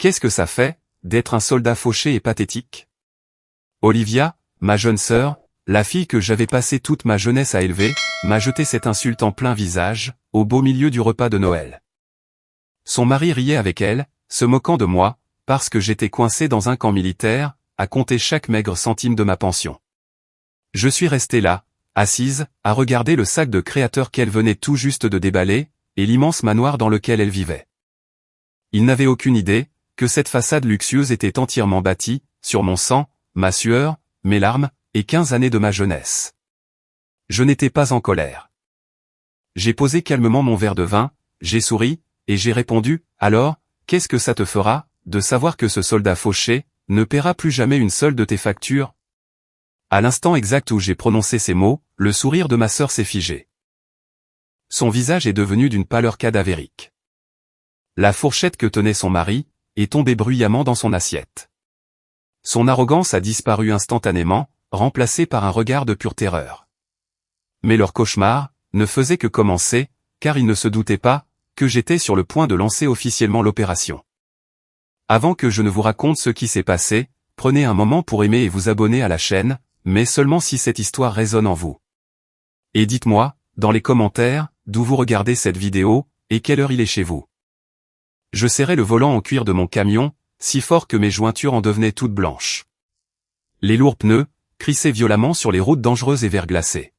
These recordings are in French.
Qu'est-ce que ça fait, d'être un soldat fauché et pathétique? Olivia, ma jeune sœur, la fille que j'avais passé toute ma jeunesse à élever, m'a jeté cette insulte en plein visage, au beau milieu du repas de Noël. Son mari riait avec elle, se moquant de moi, parce que j'étais coincé dans un camp militaire, à compter chaque maigre centime de ma pension. Je suis resté là, assise, à regarder le sac de créateur qu'elle venait tout juste de déballer, et l'immense manoir dans lequel elle vivait. Il n'avait aucune idée que cette façade luxueuse était entièrement bâtie, sur mon sang, ma sueur, mes larmes, et 15 années de ma jeunesse. Je n'étais pas en colère. J'ai posé calmement mon verre de vin, j'ai souri, et j'ai répondu, « Alors, qu'est-ce que ça te fera, de savoir que ce soldat fauché ne paiera plus jamais une seule de tes factures ?» À l'instant exact où j'ai prononcé ces mots, le sourire de ma sœur s'est figé. Son visage est devenu d'une pâleur cadavérique. La fourchette que tenait son mari est tombée bruyamment dans son assiette. Son arrogance a disparu instantanément, remplacée par un regard de pure terreur. Mais leur cauchemar ne faisait que commencer, car ils ne se doutaient pas que j'étais sur le point de lancer officiellement l'opération. Avant que je ne vous raconte ce qui s'est passé, prenez un moment pour aimer et vous abonner à la chaîne, mais seulement si cette histoire résonne en vous. Et dites-moi, dans les commentaires, d'où vous regardez cette vidéo, et quelle heure il est chez vous. Je serrais le volant en cuir de mon camion, si fort que mes jointures en devenaient toutes blanches. Les lourds pneus crissaient violemment sur les routes dangereuses et verglacées.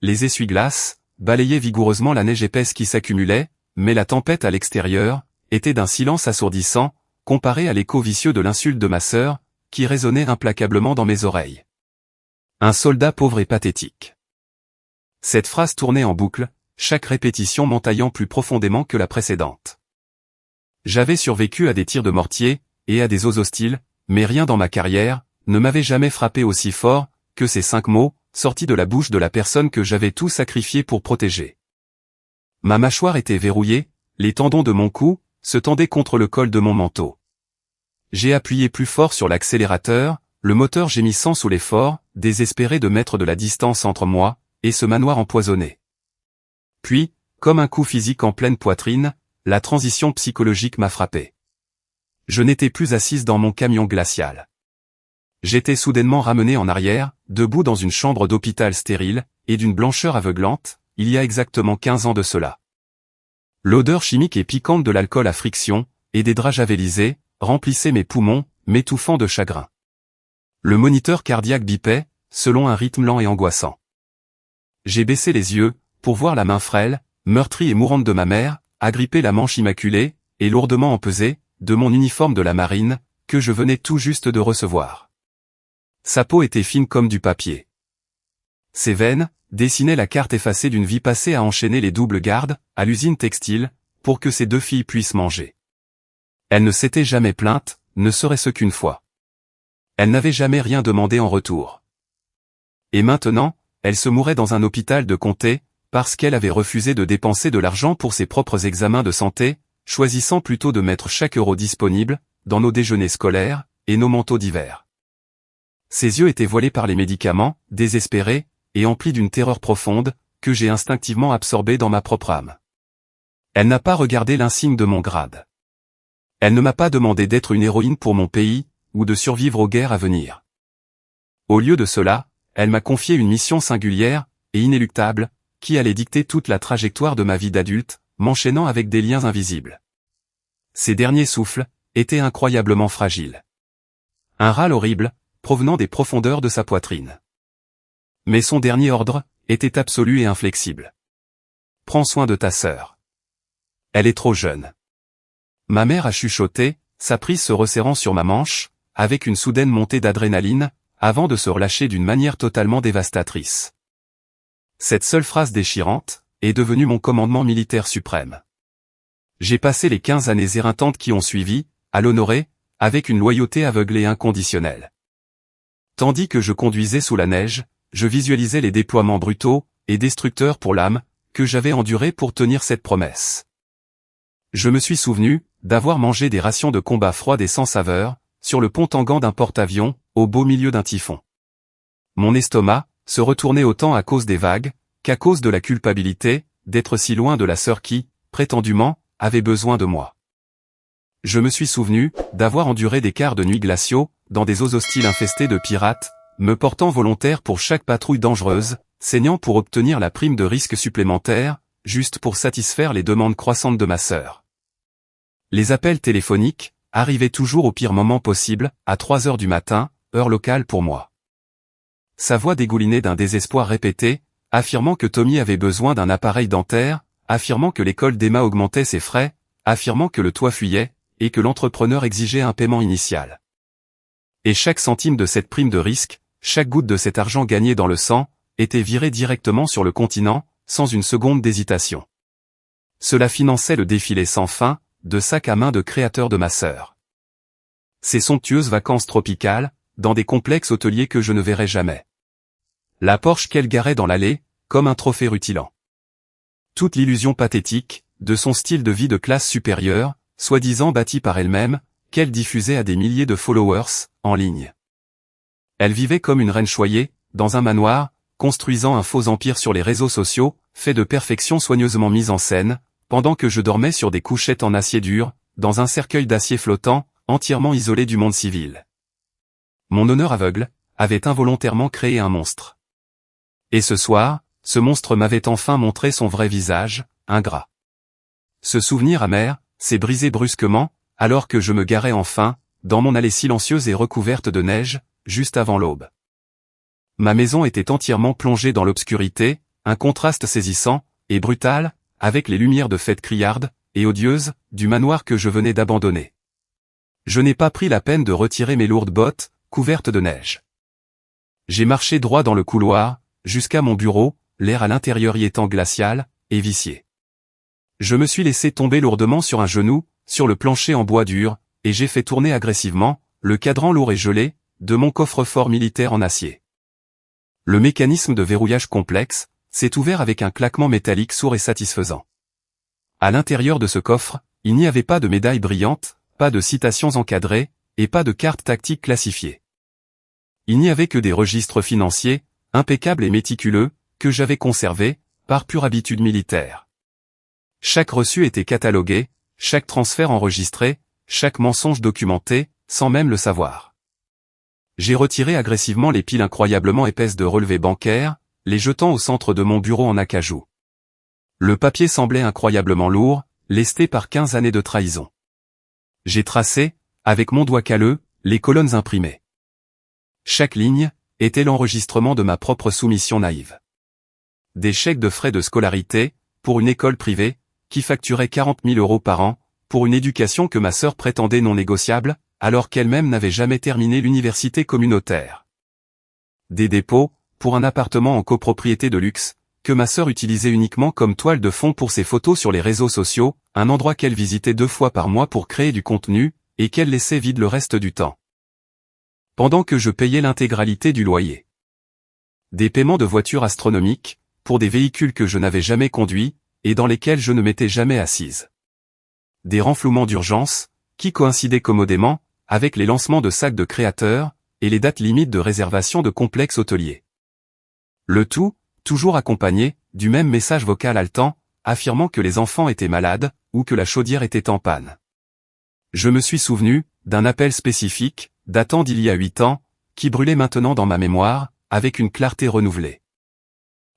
Les essuie-glaces balayaient vigoureusement la neige épaisse qui s'accumulait, mais la tempête à l'extérieur était d'un silence assourdissant, comparé à l'écho vicieux de l'insulte de ma sœur, qui résonnait implacablement dans mes oreilles. Un soldat pauvre et pathétique. Cette phrase tournait en boucle, chaque répétition m'entaillant plus profondément que la précédente. J'avais survécu à des tirs de mortier, et à des eaux hostiles, mais rien dans ma carrière ne m'avait jamais frappé aussi fort que ces 5 mots, sortis de la bouche de la personne que j'avais tout sacrifié pour protéger. Ma mâchoire était verrouillée, les tendons de mon cou se tendaient contre le col de mon manteau. J'ai appuyé plus fort sur l'accélérateur, le moteur gémissant sous l'effort, désespéré de mettre de la distance entre moi et ce manoir empoisonné. Puis, comme un coup physique en pleine poitrine, la transition psychologique m'a frappé. Je n'étais plus assise dans mon camion glacial. J'étais soudainement ramené en arrière, debout dans une chambre d'hôpital stérile, et d'une blancheur aveuglante, il y a exactement 15 ans de cela. L'odeur chimique et piquante de l'alcool à friction, et des draps javelisés, remplissait mes poumons, m'étouffant de chagrin. Le moniteur cardiaque bipait, selon un rythme lent et angoissant. J'ai baissé les yeux, pour voir la main frêle, meurtrie et mourante de ma mère, agripper la manche immaculée, et lourdement empesée, de mon uniforme de la marine, que je venais tout juste de recevoir. Sa peau était fine comme du papier. Ses veines dessinaient la carte effacée d'une vie passée à enchaîner les doubles gardes, à l'usine textile, pour que ses 2 filles puissent manger. Elle ne s'était jamais plainte, ne serait-ce qu'une fois. Elle n'avait jamais rien demandé en retour. Et maintenant, elle se mourait dans un hôpital de comté, parce qu'elle avait refusé de dépenser de l'argent pour ses propres examens de santé, choisissant plutôt de mettre chaque euro disponible dans nos déjeuners scolaires et nos manteaux d'hiver. Ses yeux étaient voilés par les médicaments, désespérés, et emplis d'une terreur profonde, que j'ai instinctivement absorbée dans ma propre âme. Elle n'a pas regardé l'insigne de mon grade. Elle ne m'a pas demandé d'être une héroïne pour mon pays, ou de survivre aux guerres à venir. Au lieu de cela, elle m'a confié une mission singulière, et inéluctable, qui allait dicter toute la trajectoire de ma vie d'adulte, m'enchaînant avec des liens invisibles. Ses derniers souffles étaient incroyablement fragiles. Un râle horrible, provenant des profondeurs de sa poitrine. Mais son dernier ordre était absolu et inflexible. Prends soin de ta sœur. Elle est trop jeune. Ma mère a chuchoté, sa prise se resserrant sur ma manche, avec une soudaine montée d'adrénaline, avant de se relâcher d'une manière totalement dévastatrice. Cette seule phrase déchirante est devenue mon commandement militaire suprême. J'ai passé les 15 années éreintantes qui ont suivi, à l'honorer, avec une loyauté aveugle et inconditionnelle. Tandis que je conduisais sous la neige, je visualisais les déploiements brutaux et destructeurs pour l'âme, que j'avais endurés pour tenir cette promesse. Je me suis souvenu d'avoir mangé des rations de combat froides et sans saveur, sur le pont Tanguan d'un porte-avions, au beau milieu d'un typhon. Mon estomac se retournait autant à cause des vagues, qu'à cause de la culpabilité, d'être si loin de la sœur qui, prétendument, avait besoin de moi. Je me suis souvenu d'avoir enduré des quarts de nuit glaciaux, dans des eaux hostiles infestées de pirates, me portant volontaire pour chaque patrouille dangereuse, saignant pour obtenir la prime de risque supplémentaire, juste pour satisfaire les demandes croissantes de ma sœur. Les appels téléphoniques arrivaient toujours au pire moment possible, à 3 heures du matin, heure locale pour moi. Sa voix dégoulinait d'un désespoir répété, affirmant que Tommy avait besoin d'un appareil dentaire, affirmant que l'école d'Emma augmentait ses frais, affirmant que le toit fuyait, et que l'entrepreneur exigeait un paiement initial. Et chaque centime de cette prime de risque, chaque goutte de cet argent gagné dans le sang, était viré directement sur le continent, sans une seconde d'hésitation. Cela finançait le défilé sans fin, de sac à main de créateur de ma sœur. Ces somptueuses vacances tropicales, dans des complexes hôteliers que je ne verrai jamais. La Porsche qu'elle garait dans l'allée, comme un trophée rutilant. Toute l'illusion pathétique, de son style de vie de classe supérieure, soi-disant bâti par elle-même, qu'elle diffusait à des milliers de followers, en ligne. Elle vivait comme une reine choyée, dans un manoir, construisant un faux empire sur les réseaux sociaux, fait de perfection soigneusement mise en scène, pendant que je dormais sur des couchettes en acier dur, dans un cercueil d'acier flottant, entièrement isolé du monde civil. Mon honneur aveugle avait involontairement créé un monstre. Et ce soir, ce monstre m'avait enfin montré son vrai visage, ingrat. Ce souvenir amer s'est brisé brusquement, alors que je me garais enfin, dans mon allée silencieuse et recouverte de neige, juste avant l'aube. Ma maison était entièrement plongée dans l'obscurité, un contraste saisissant, et brutal, avec les lumières de fête criardes, et odieuses, du manoir que je venais d'abandonner. Je n'ai pas pris la peine de retirer mes lourdes bottes, couvertes de neige. J'ai marché droit dans le couloir, jusqu'à mon bureau, l'air à l'intérieur y étant glacial, et vicié. Je me suis laissé tomber lourdement sur un genou, sur le plancher en bois dur, et j'ai fait tourner agressivement, le cadran lourd et gelé, de mon coffre-fort militaire en acier. Le mécanisme de verrouillage complexe s'est ouvert avec un claquement métallique sourd et satisfaisant. À l'intérieur de ce coffre, il n'y avait pas de médailles brillantes, pas de citations encadrées, et pas de cartes tactiques classifiées. Il n'y avait que des registres financiers, impeccables et méticuleux, que j'avais conservés, par pure habitude militaire. Chaque reçu était catalogué, chaque transfert enregistré, chaque mensonge documenté, sans même le savoir. J'ai retiré agressivement les piles incroyablement épaisses de relevés bancaires, les jetant au centre de mon bureau en acajou. Le papier semblait incroyablement lourd, lesté par 15 années de trahison. J'ai tracé, avec mon doigt calleux, les colonnes imprimées. Chaque ligne était l'enregistrement de ma propre soumission naïve. Des chèques de frais de scolarité, pour une école privée, qui facturait 40 000 € par an, pour une éducation que ma sœur prétendait non négociable, alors qu'elle-même n'avait jamais terminé l'université communautaire. Des dépôts, pour un appartement en copropriété de luxe, que ma sœur utilisait uniquement comme toile de fond pour ses photos sur les réseaux sociaux, un endroit qu'elle visitait 2 fois par mois pour créer du contenu, et qu'elle laissait vide le reste du temps. Pendant que je payais l'intégralité du loyer. Des paiements de voitures astronomiques, pour des véhicules que je n'avais jamais conduits, et dans lesquels je ne m'étais jamais assise. Des renflouements d'urgence, qui coïncidaient commodément, avec les lancements de sacs de créateurs, et les dates limites de réservation de complexes hôteliers. Le tout, toujours accompagné, du même message vocal haletant, affirmant que les enfants étaient malades, ou que la chaudière était en panne. Je me suis souvenu, d'un appel spécifique, datant d'il y a 8 ans, qui brûlait maintenant dans ma mémoire, avec une clarté renouvelée.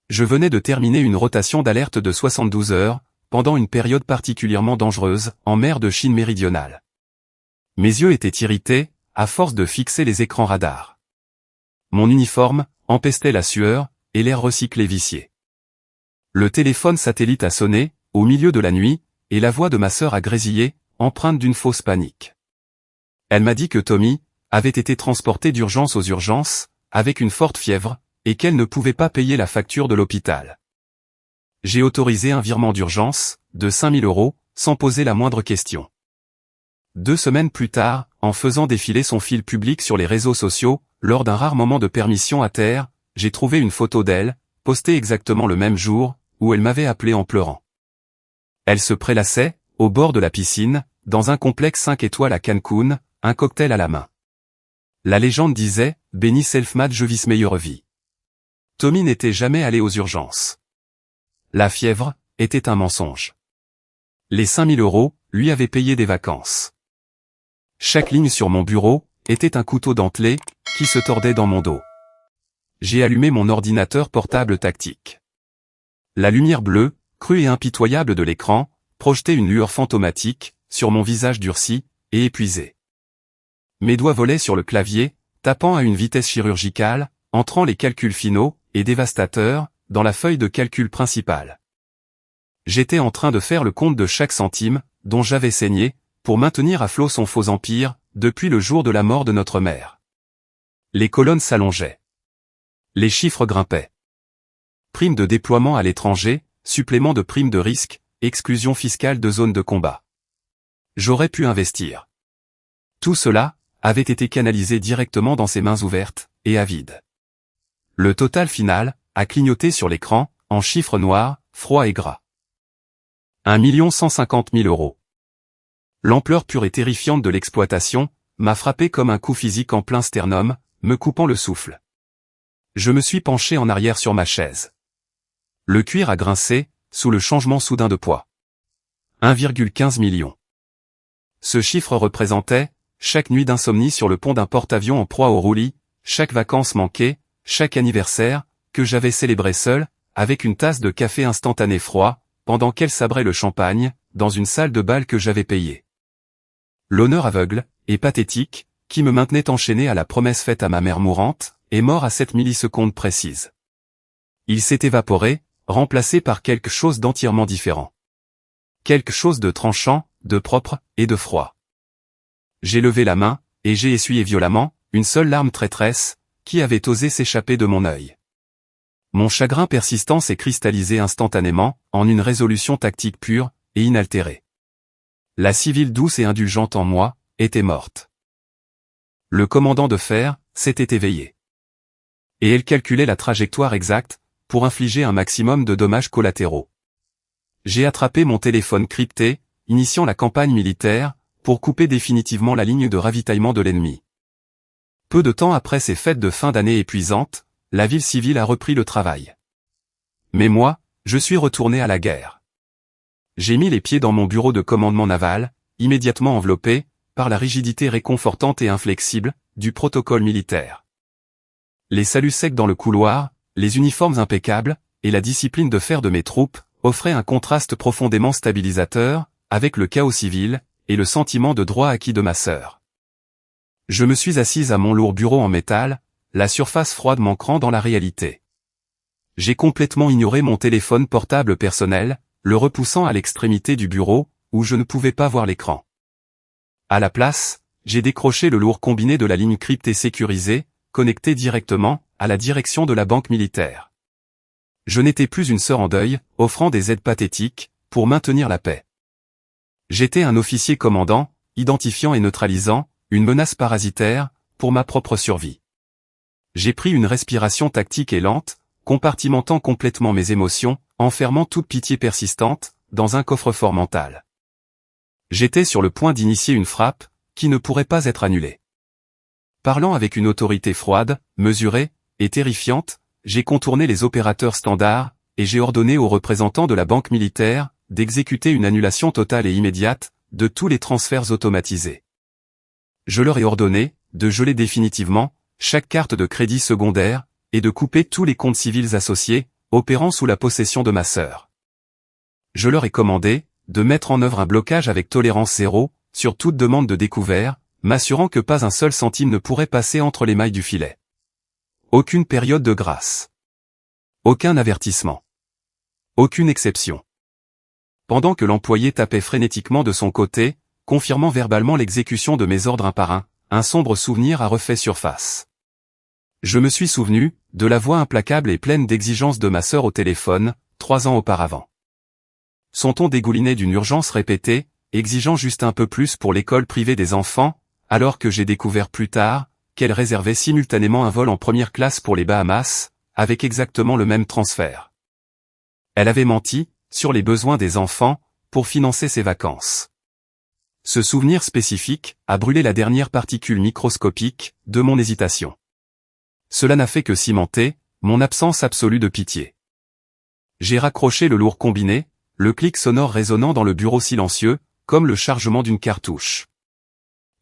Je venais de terminer une rotation d'alerte de 72 heures, pendant une période particulièrement dangereuse, en mer de Chine méridionale. Mes yeux étaient irrités, à force de fixer les écrans radars. Mon uniforme empestait la sueur, et l'air recyclé vicié. Le téléphone satellite a sonné, au milieu de la nuit, et la voix de ma sœur a grésillé, empreinte d'une fausse panique. Elle m'a dit que Tommy avait été transporté d'urgence aux urgences, avec une forte fièvre, et qu'elle ne pouvait pas payer la facture de l'hôpital. J'ai autorisé un virement d'urgence, de 5 000 €, sans poser la moindre question. 2 semaines plus tard, en faisant défiler son fil public sur les réseaux sociaux, lors d'un rare moment de permission à terre, j'ai trouvé une photo d'elle, postée exactement le même jour, où elle m'avait appelé en pleurant. Elle se prélassait, au bord de la piscine, dans un complexe 5 étoiles à Cancun, un cocktail à la main. La légende disait, béni self-made je vis meilleure vie. Tommy n'était jamais allé aux urgences. La fièvre était un mensonge. Les 5 000 € lui avaient payé des vacances. Chaque ligne sur mon bureau était un couteau dentelé qui se tordait dans mon dos. J'ai allumé mon ordinateur portable tactique. La lumière bleue, crue et impitoyable de l'écran, projetait une lueur fantomatique sur mon visage durci et épuisé. Mes doigts volaient sur le clavier, tapant à une vitesse chirurgicale, entrant les calculs finaux et dévastateurs dans la feuille de calcul principale. J'étais en train de faire le compte de chaque centime dont j'avais saigné pour maintenir à flot son faux empire depuis le jour de la mort de notre mère. Les colonnes s'allongeaient. Les chiffres grimpaient. Prime de déploiement à l'étranger, supplément de prime de risque, exclusion fiscale de zone de combat. J'aurais pu investir. Tout cela avait été canalisé directement dans ses mains ouvertes et avides. Le total final a clignoté sur l'écran, en chiffres noirs, froids et gras. 1 150 000 €. L'ampleur pure et terrifiante de l'exploitation m'a frappé comme un coup physique en plein sternum, me coupant le souffle. Je me suis penché en arrière sur ma chaise. Le cuir a grincé, sous le changement soudain de poids. 1,15 million. Ce chiffre représentait chaque nuit d'insomnie sur le pont d'un porte-avions en proie au roulis, chaque vacances manquée, chaque anniversaire, que j'avais célébré seul, avec une tasse de café instantané froid, pendant qu'elle sabrait le champagne, dans une salle de bal que j'avais payée. L'honneur aveugle, et pathétique, qui me maintenait enchaîné à la promesse faite à ma mère mourante, est mort à 7 millisecondes précises. Il s'est évaporé, remplacé par quelque chose d'entièrement différent. Quelque chose de tranchant, de propre, et de froid. J'ai levé la main, et j'ai essuyé violemment, une seule larme traîtresse, qui avait osé s'échapper de mon œil. Mon chagrin persistant s'est cristallisé instantanément, en une résolution tactique pure, et inaltérée. La civile douce et indulgente en moi, était morte. Le commandant de fer, s'était éveillé. Et elle calculait la trajectoire exacte, pour infliger un maximum de dommages collatéraux. J'ai attrapé mon téléphone crypté, initiant la campagne militaire, pour couper définitivement la ligne de ravitaillement de l'ennemi. Peu de temps après ces fêtes de fin d'année épuisantes, la ville civile a repris le travail. Mais moi, je suis retourné à la guerre. J'ai mis les pieds dans mon bureau de commandement naval, immédiatement enveloppé, par la rigidité réconfortante et inflexible, du protocole militaire. Les saluts secs dans le couloir, les uniformes impeccables, et la discipline de fer de mes troupes, offraient un contraste profondément stabilisateur, avec le chaos civil, et le sentiment de droit acquis de ma sœur. Je me suis assise à mon lourd bureau en métal, la surface froide m'ancrant dans la réalité. J'ai complètement ignoré mon téléphone portable personnel, le repoussant à l'extrémité du bureau, où je ne pouvais pas voir l'écran. À la place, j'ai décroché le lourd combiné de la ligne cryptée sécurisée, connecté directement à la direction de la banque militaire. Je n'étais plus une sœur en deuil, offrant des aides pathétiques, pour maintenir la paix. J'étais un officier commandant, identifiant et neutralisant, une menace parasitaire, pour ma propre survie. J'ai pris une respiration tactique et lente, compartimentant complètement mes émotions, enfermant toute pitié persistante, dans un coffre-fort mental. J'étais sur le point d'initier une frappe, qui ne pourrait pas être annulée. Parlant avec une autorité froide, mesurée, et terrifiante, j'ai contourné les opérateurs standards, et j'ai ordonné aux représentants de la banque militaire, d'exécuter une annulation totale et immédiate, de tous les transferts automatisés. Je leur ai ordonné, de geler définitivement, chaque carte de crédit secondaire, et de couper tous les comptes civils associés, opérant sous la possession de ma sœur. Je leur ai commandé, de mettre en œuvre un blocage avec tolérance zéro, sur toute demande de découvert, m'assurant que pas un seul centime ne pourrait passer entre les mailles du filet. Aucune période de grâce. Aucun avertissement. Aucune exception. Pendant que l'employé tapait frénétiquement de son côté, confirmant verbalement l'exécution de mes ordres un par un sombre souvenir a refait surface. Je me suis souvenu, de la voix implacable et pleine d'exigence de ma sœur au téléphone, 3 ans auparavant. Son ton dégoulinait d'une urgence répétée, exigeant juste un peu plus pour l'école privée des enfants, alors que j'ai découvert plus tard, qu'elle réservait simultanément un vol en première classe pour les Bahamas, avec exactement le même transfert. Elle avait menti, sur les besoins des enfants, pour financer ses vacances. Ce souvenir spécifique a brûlé la dernière particule microscopique de mon hésitation. Cela n'a fait que cimenter mon absence absolue de pitié. J'ai raccroché le lourd combiné, le clic sonore résonnant dans le bureau silencieux, comme le chargement d'une cartouche.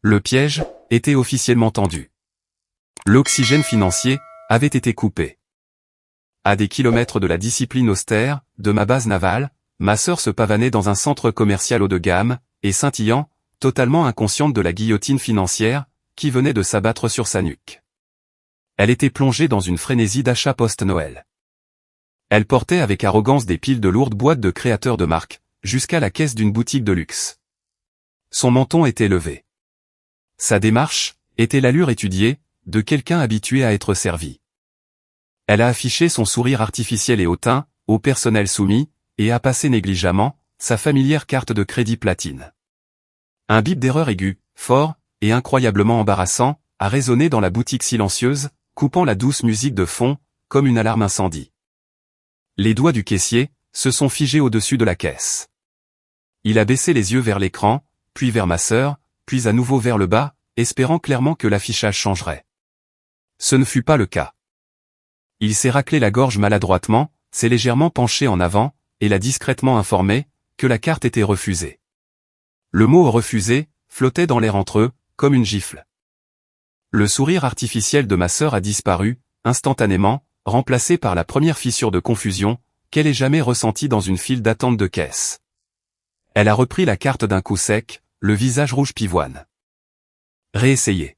Le piège était officiellement tendu. L'oxygène financier avait été coupé. À des kilomètres de la discipline austère, de ma base navale, ma sœur se pavanait dans un centre commercial haut de gamme, et scintillant, totalement inconsciente de la guillotine financière, qui venait de s'abattre sur sa nuque. Elle était plongée dans une frénésie d'achat post-Noël. Elle portait avec arrogance des piles de lourdes boîtes de créateurs de marque, jusqu'à la caisse d'une boutique de luxe. Son menton était levé. Sa démarche était l'allure étudiée de quelqu'un habitué à être servi. Elle a affiché son sourire artificiel et hautain, au personnel soumis, et a passé négligemment sa familière carte de crédit platine. Un bip d'erreur aigu, fort, et incroyablement embarrassant, a résonné dans la boutique silencieuse, coupant la douce musique de fond, comme une alarme incendie. Les doigts du caissier se sont figés au-dessus de la caisse. Il a baissé les yeux vers l'écran, puis vers ma sœur, puis à nouveau vers le bas, espérant clairement que l'affichage changerait. Ce ne fut pas le cas. Il s'est raclé la gorge maladroitement, s'est légèrement penché en avant, et l'a discrètement informé que la carte était refusée. Le mot « refusé » flottait dans l'air entre eux, comme une gifle. Le sourire artificiel de ma sœur a disparu, instantanément, remplacé par la première fissure de confusion qu'elle ait jamais ressentie dans une file d'attente de caisse. Elle a repris la carte d'un coup sec, le visage rouge pivoine. Réessayez.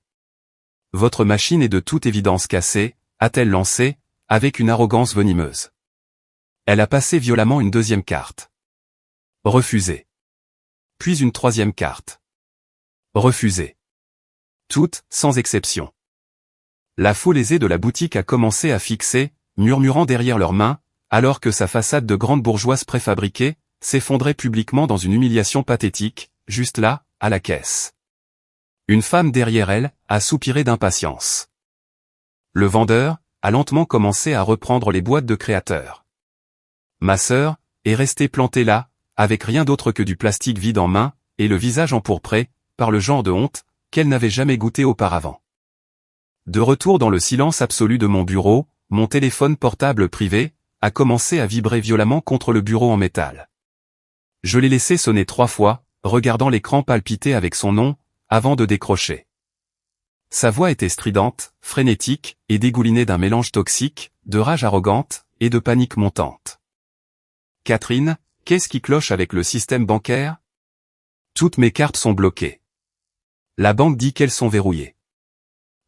Votre machine est de toute évidence cassée, a-t-elle lancé, avec une arrogance venimeuse. Elle a passé violemment une deuxième carte. Refusée. Puis une troisième carte. Refusée. Toutes, sans exception. La foule aisée de la boutique a commencé à fixer, murmurant derrière leurs mains, alors que sa façade de grande bourgeoise préfabriquée s'effondrait publiquement dans une humiliation pathétique, juste là, à la caisse. Une femme derrière elle a soupiré d'impatience. Le vendeur a lentement commencé à reprendre les boîtes de créateurs. Ma sœur est restée plantée là, avec rien d'autre que du plastique vide en main, et le visage empourpré, par le genre de honte qu'elle n'avait jamais goûté auparavant. De retour dans le silence absolu de mon bureau, mon téléphone portable privé a commencé à vibrer violemment contre le bureau en métal. Je l'ai laissé sonner 3 fois, regardant l'écran palpiter avec son nom, avant de décrocher. Sa voix était stridente, frénétique, et dégoulinait d'un mélange toxique, de rage arrogante, et de panique montante. « Catherine, qu'est-ce qui cloche avec le système bancaire ? Toutes mes cartes sont bloquées. La banque dit qu'elles sont verrouillées.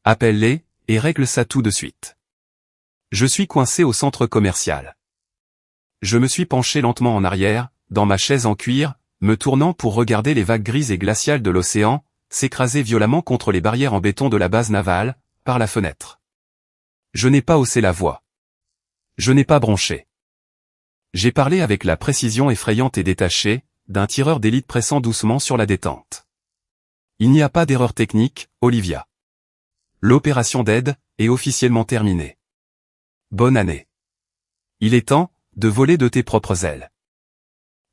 Appelle-les, et règle ça tout de suite. Je suis coincé au centre commercial. » Je me suis penché lentement en arrière, dans ma chaise en cuir, me tournant pour regarder les vagues grises et glaciales de l'océan, s'écraser violemment contre les barrières en béton de la base navale, par la fenêtre. Je n'ai pas haussé la voix. Je n'ai pas bronché. J'ai parlé avec la précision effrayante et détachée, d'un tireur d'élite pressant doucement sur la détente. Il n'y a pas d'erreur technique, Olivia. L'opération d'aide est officiellement terminée. Bonne année. Il est temps de voler de tes propres ailes.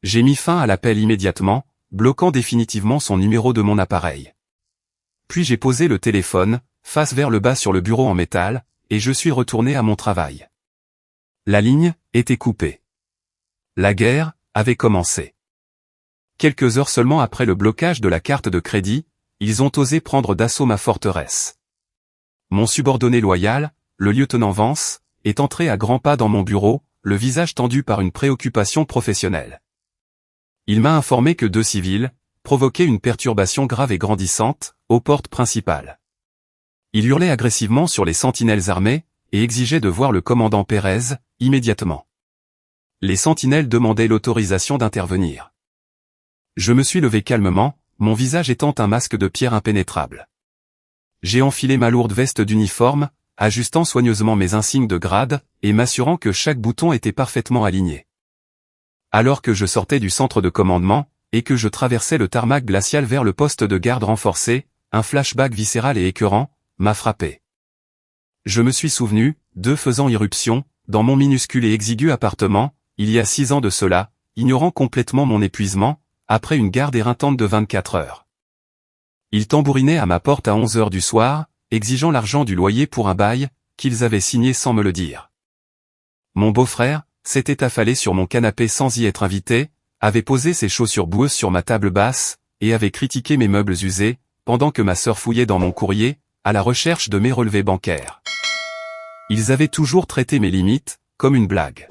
J'ai mis fin à l'appel immédiatement, bloquant définitivement son numéro de mon appareil. Puis j'ai posé le téléphone, face vers le bas sur le bureau en métal, et je suis retourné à mon travail. La ligne était coupée. La guerre avait commencé. Quelques heures seulement après le blocage de la carte de crédit, ils ont osé prendre d'assaut ma forteresse. Mon subordonné loyal, le lieutenant Vance, est entré à grands pas dans mon bureau, le visage tendu par une préoccupation professionnelle. Il m'a informé que 2 civils provoquaient une perturbation grave et grandissante aux portes principales. Il hurlait agressivement sur les sentinelles armées et exigeait de voir le commandant Pérez immédiatement. Les sentinelles demandaient l'autorisation d'intervenir. Je me suis levé calmement, mon visage étant un masque de pierre impénétrable. J'ai enfilé ma lourde veste d'uniforme, ajustant soigneusement mes insignes de grade et m'assurant que chaque bouton était parfaitement aligné. Alors que je sortais du centre de commandement, et que je traversais le tarmac glacial vers le poste de garde renforcé, un flashback viscéral et écœurant m'a frappé. Je me suis souvenu, d'eux faisant irruption, dans mon minuscule et exigu appartement, il y a 6 ans de cela, ignorant complètement mon épuisement, après une garde éreintante de 24 heures. Ils tambourinaient à ma porte à 11 heures du soir, exigeant l'argent du loyer pour un bail, qu'ils avaient signé sans me le dire. Mon beau-frère s'était affalé sur mon canapé sans y être invité, avait posé ses chaussures boueuses sur ma table basse, et avait critiqué mes meubles usés, pendant que ma sœur fouillait dans mon courrier, à la recherche de mes relevés bancaires. Ils avaient toujours traité mes limites, comme une blague.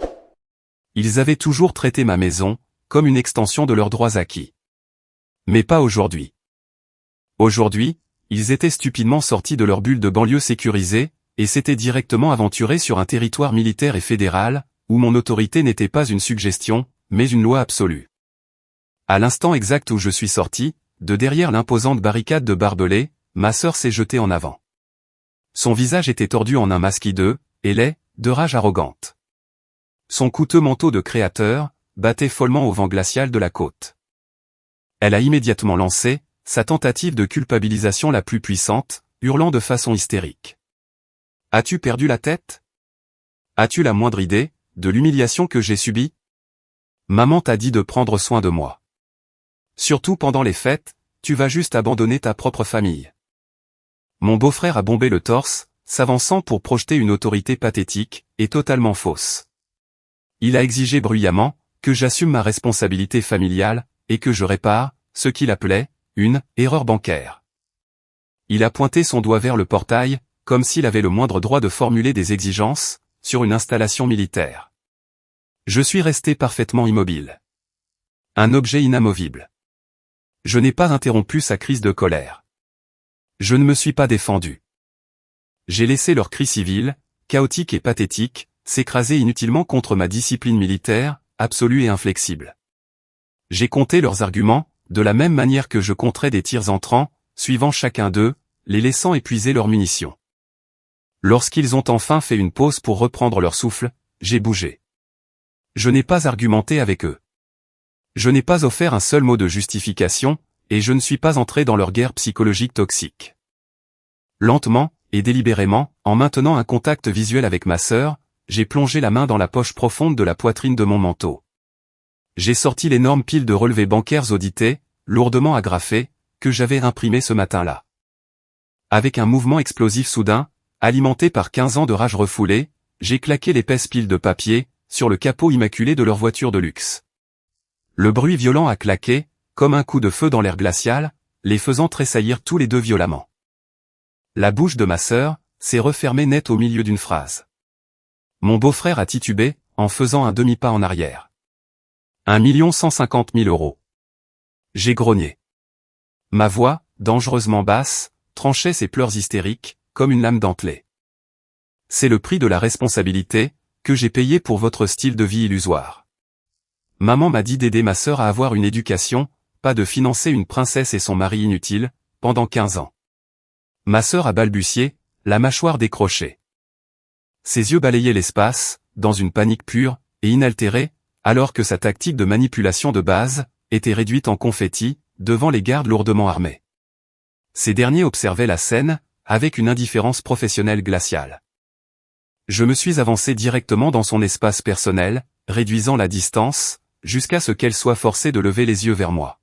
Ils avaient toujours traité ma maison, comme une extension de leurs droits acquis. Mais pas aujourd'hui. Aujourd'hui, ils étaient stupidement sortis de leur bulle de banlieue sécurisée, et s'étaient directement aventurés sur un territoire militaire et fédéral, où mon autorité n'était pas une suggestion, mais une loi absolue. À l'instant exact où je suis sorti, de derrière l'imposante barricade de barbelés, ma sœur s'est jetée en avant. Son visage était tordu en un masque hideux, et laid, de rage arrogante. Son coûteux manteau de créateur battait follement au vent glacial de la côte. Elle a immédiatement lancé sa tentative de culpabilisation la plus puissante, hurlant de façon hystérique. « As-tu perdu la tête? As-tu la moindre idée de l'humiliation que j'ai subie? Maman t'a dit de prendre soin de moi. Surtout pendant les fêtes, tu vas juste abandonner ta propre famille. » Mon beau-frère a bombé le torse, s'avançant pour projeter une autorité pathétique et totalement fausse. Il a exigé bruyamment que j'assume ma responsabilité familiale et que je répare ce qu'il appelait une erreur bancaire. Il a pointé son doigt vers le portail, comme s'il avait le moindre droit de formuler des exigences sur une installation militaire. Je suis resté parfaitement immobile. Un objet inamovible. Je n'ai pas interrompu sa crise de colère. Je ne me suis pas défendu. J'ai laissé leur cri civil, chaotique et pathétique, s'écraser inutilement contre ma discipline militaire, absolue et inflexible. J'ai compté leurs arguments, de la même manière que je compterais des tirs entrants, suivant chacun d'eux, les laissant épuiser leurs munitions. Lorsqu'ils ont enfin fait une pause pour reprendre leur souffle, j'ai bougé. Je n'ai pas argumenté avec eux. Je n'ai pas offert un seul mot de justification, et je ne suis pas entré dans leur guerre psychologique toxique. Lentement, et délibérément, en maintenant un contact visuel avec ma sœur, j'ai plongé la main dans la poche profonde de la poitrine de mon manteau. J'ai sorti l'énorme pile de relevés bancaires audités, lourdement agrafés, que j'avais imprimés ce matin-là. Avec un mouvement explosif soudain, alimenté par 15 ans de rage refoulée, j'ai claqué l'épaisse pile de papier sur le capot immaculé de leur voiture de luxe. Le bruit violent a claqué, comme un coup de feu dans l'air glacial, les faisant tressaillir tous les deux violemment. La bouche de ma sœur s'est refermée net au milieu d'une phrase. Mon beau-frère a titubé, en faisant un demi-pas en arrière. 1 150 000 €. J'ai grogné. Ma voix, dangereusement basse, tranchait ses pleurs hystériques, comme une lame dentelée. C'est le prix de la responsabilité que j'ai payé pour votre style de vie illusoire. Maman m'a dit d'aider ma sœur à avoir une éducation, pas de financer une princesse et son mari inutile, pendant 15 ans. Ma sœur a balbutié, la mâchoire décrochée. Ses yeux balayaient l'espace, dans une panique pure et inaltérée, alors que sa tactique de manipulation de base était réduite en confetti, devant les gardes lourdement armés. Ces derniers observaient la scène, avec une indifférence professionnelle glaciale. Je me suis avancé directement dans son espace personnel, réduisant la distance, jusqu'à ce qu'elle soit forcée de lever les yeux vers moi.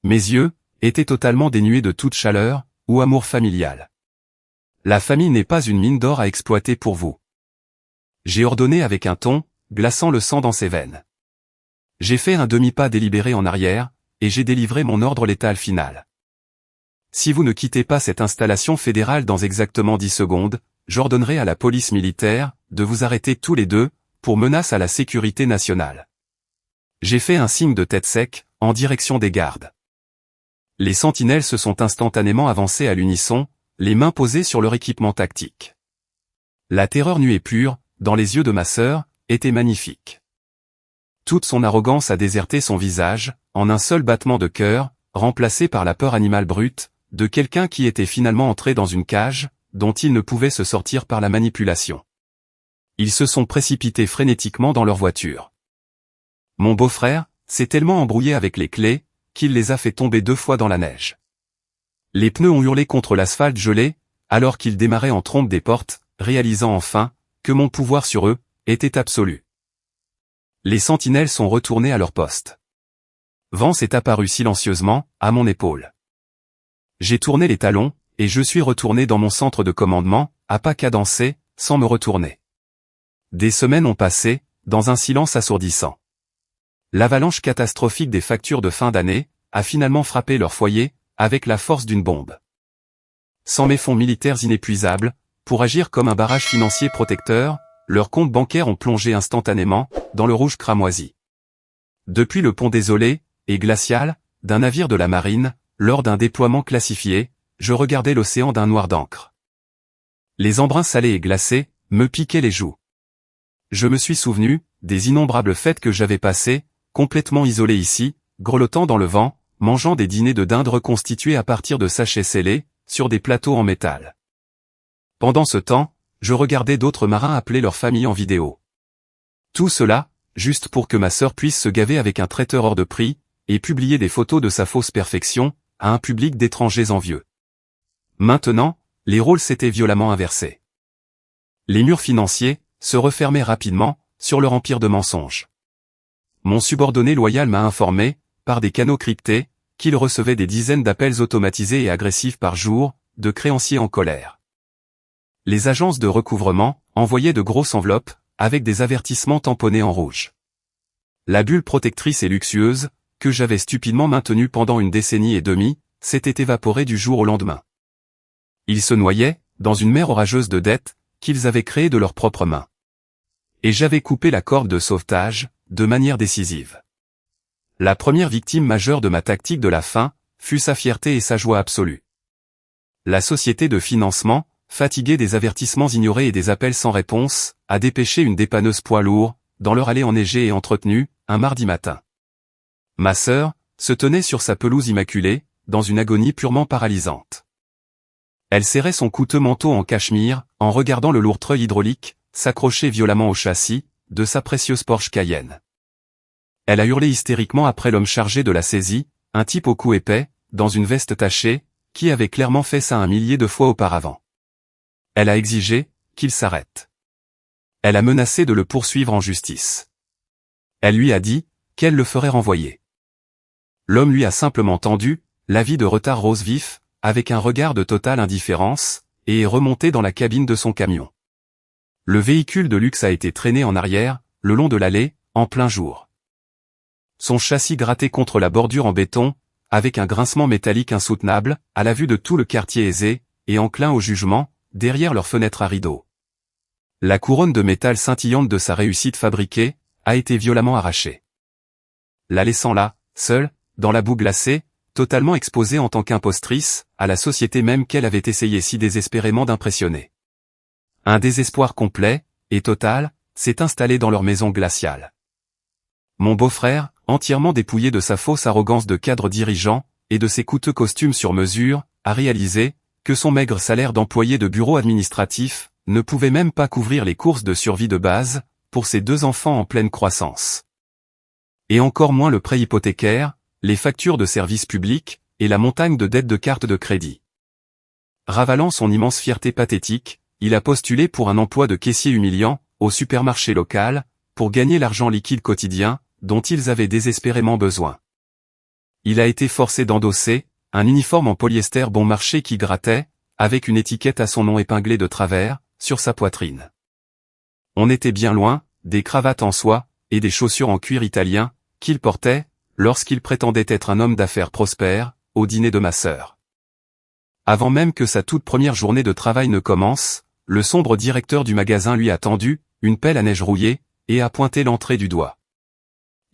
Mes yeux étaient totalement dénués de toute chaleur ou amour familial. La famille n'est pas une mine d'or à exploiter pour vous. J'ai ordonné avec un ton, glaçant le sang dans ses veines. J'ai fait un demi-pas délibéré en arrière, et j'ai délivré mon ordre létal final. Si vous ne quittez pas cette installation fédérale dans exactement 10 secondes, j'ordonnerai à la police militaire de vous arrêter tous les deux, pour menace à la sécurité nationale. J'ai fait un signe de tête sec, en direction des gardes. Les sentinelles se sont instantanément avancées à l'unisson, les mains posées sur leur équipement tactique. La terreur nue et pure, dans les yeux de ma sœur, était magnifique. Toute son arrogance a déserté son visage, en un seul battement de cœur, remplacé par la peur animale brute, de quelqu'un qui était finalement entré dans une cage, dont il ne pouvait se sortir par la manipulation. Ils se sont précipités frénétiquement dans leur voiture. Mon beau-frère s'est tellement embrouillé avec les clés, qu'il les a fait tomber 2 fois dans la neige. Les pneus ont hurlé contre l'asphalte gelé, alors qu'ils démarraient en trombe des portes, réalisant enfin que mon pouvoir sur eux était absolu. Les sentinelles sont retournées à leur poste. Vance est apparu silencieusement, à mon épaule. J'ai tourné les talons, et je suis retourné dans mon centre de commandement, à pas cadencés, sans me retourner. Des semaines ont passé, dans un silence assourdissant. L'avalanche catastrophique des factures de fin d'année a finalement frappé leur foyer, avec la force d'une bombe. Sans mes fonds militaires inépuisables, pour agir comme un barrage financier protecteur, leurs comptes bancaires ont plongé instantanément, dans le rouge cramoisi. Depuis le pont désolé, et glacial, d'un navire de la marine, lors d'un déploiement classifié, je regardais l'océan d'un noir d'encre. Les embruns salés et glacés, me piquaient les joues. Je me suis souvenu, des innombrables fêtes que j'avais passées, complètement isolé ici, grelottant dans le vent, mangeant des dîners de dinde reconstitués à partir de sachets scellés, sur des plateaux en métal. Pendant ce temps, je regardais d'autres marins appeler leur famille en vidéo. Tout cela, juste pour que ma sœur puisse se gaver avec un traiteur hors de prix, et publier des photos de sa fausse perfection, à un public d'étrangers envieux. Maintenant, les rôles s'étaient violemment inversés. Les murs financiers se refermaient rapidement, sur leur empire de mensonges. Mon subordonné loyal m'a informé, par des canaux cryptés, qu'il recevait des dizaines d'appels automatisés et agressifs par jour, de créanciers en colère. Les agences de recouvrement envoyaient de grosses enveloppes, avec des avertissements tamponnés en rouge. La bulle protectrice et luxueuse, que j'avais stupidement maintenue pendant une décennie et demie, s'était évaporée du jour au lendemain. Ils se noyaient, dans une mer orageuse de dettes, qu'ils avaient créée de leurs propres mains. Et j'avais coupé la corde de sauvetage, de manière décisive. La première victime majeure de ma tactique de la faim, fut sa fierté et sa joie absolue. La société de financement, fatiguée des avertissements ignorés et des appels sans réponse, a dépêché une dépanneuse poids lourd, dans leur allée enneigée et entretenue, un mardi matin. Ma sœur, se tenait sur sa pelouse immaculée, dans une agonie purement paralysante. Elle serrait son coûteux manteau en cachemire, en regardant le lourd treuil hydraulique, s'accrocher violemment au châssis, de sa précieuse Porsche Cayenne. Elle a hurlé hystériquement après l'homme chargé de la saisie, un type au cou épais, dans une veste tachée, qui avait clairement fait ça 1 millier de fois auparavant. Elle a exigé qu'il s'arrête. Elle a menacé de le poursuivre en justice. Elle lui a dit qu'elle le ferait renvoyer. L'homme lui a simplement tendu l'avis de retard rose vif, avec un regard de totale indifférence, et est remonté dans la cabine de son camion. Le véhicule de luxe a été traîné en arrière, le long de l'allée, en plein jour. Son châssis gratté contre la bordure en béton, avec un grincement métallique insoutenable, à la vue de tout le quartier aisé, et enclin au jugement, derrière leurs fenêtres à rideaux. La couronne de métal scintillante de sa réussite fabriquée, a été violemment arrachée. La laissant là, seule, dans la boue glacée, totalement exposée en tant qu'impostrice, à la société même qu'elle avait essayé si désespérément d'impressionner. Un désespoir complet, et total, s'est installé dans leur maison glaciale. Mon beau-frère, entièrement dépouillé de sa fausse arrogance de cadre dirigeant, et de ses coûteux costumes sur mesure, a réalisé que son maigre salaire d'employé de bureau administratif ne pouvait même pas couvrir les courses de survie de base, pour ses 2 enfants en pleine croissance. Et encore moins le prêt hypothécaire, les factures de services publics, et la montagne de dettes de cartes de crédit. Ravalant son immense fierté pathétique, il a postulé pour un emploi de caissier humiliant, au supermarché local, pour gagner l'argent liquide quotidien, dont ils avaient désespérément besoin. Il a été forcé d'endosser un uniforme en polyester bon marché qui grattait, avec une étiquette à son nom épinglée de travers, sur sa poitrine. On était bien loin des cravates en soie, et des chaussures en cuir italien, qu'il portait, lorsqu'il prétendait être un homme d'affaires prospère, au dîner de ma sœur. Avant même que sa toute première journée de travail ne commence, le sombre directeur du magasin lui a tendu une pelle à neige rouillée, et a pointé l'entrée du doigt.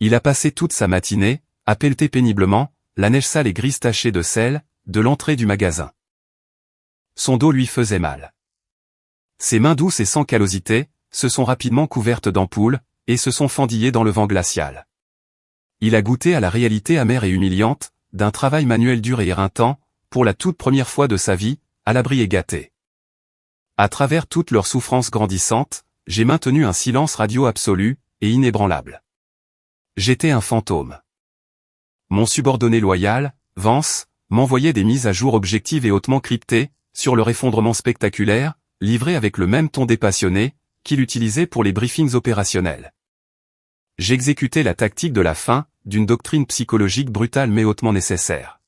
Il a passé toute sa matinée, à pelleter péniblement, la neige sale et grise tachée de sel, de l'entrée du magasin. Son dos lui faisait mal. Ses mains douces et sans callosité, se sont rapidement couvertes d'ampoules, et se sont fendillées dans le vent glacial. Il a goûté à la réalité amère et humiliante, d'un travail manuel dur et éreintant, pour la toute première fois de sa vie, à l'abri et gâté. À travers toutes leurs souffrances grandissantes, j'ai maintenu un silence radio absolu, et inébranlable. J'étais un fantôme. Mon subordonné loyal, Vance, m'envoyait des mises à jour objectives et hautement cryptées, sur leur effondrement spectaculaire, livrées avec le même ton dépassionné, qu'il utilisait pour les briefings opérationnels. J'exécutais la tactique de la faim, d'une doctrine psychologique brutale mais hautement nécessaire.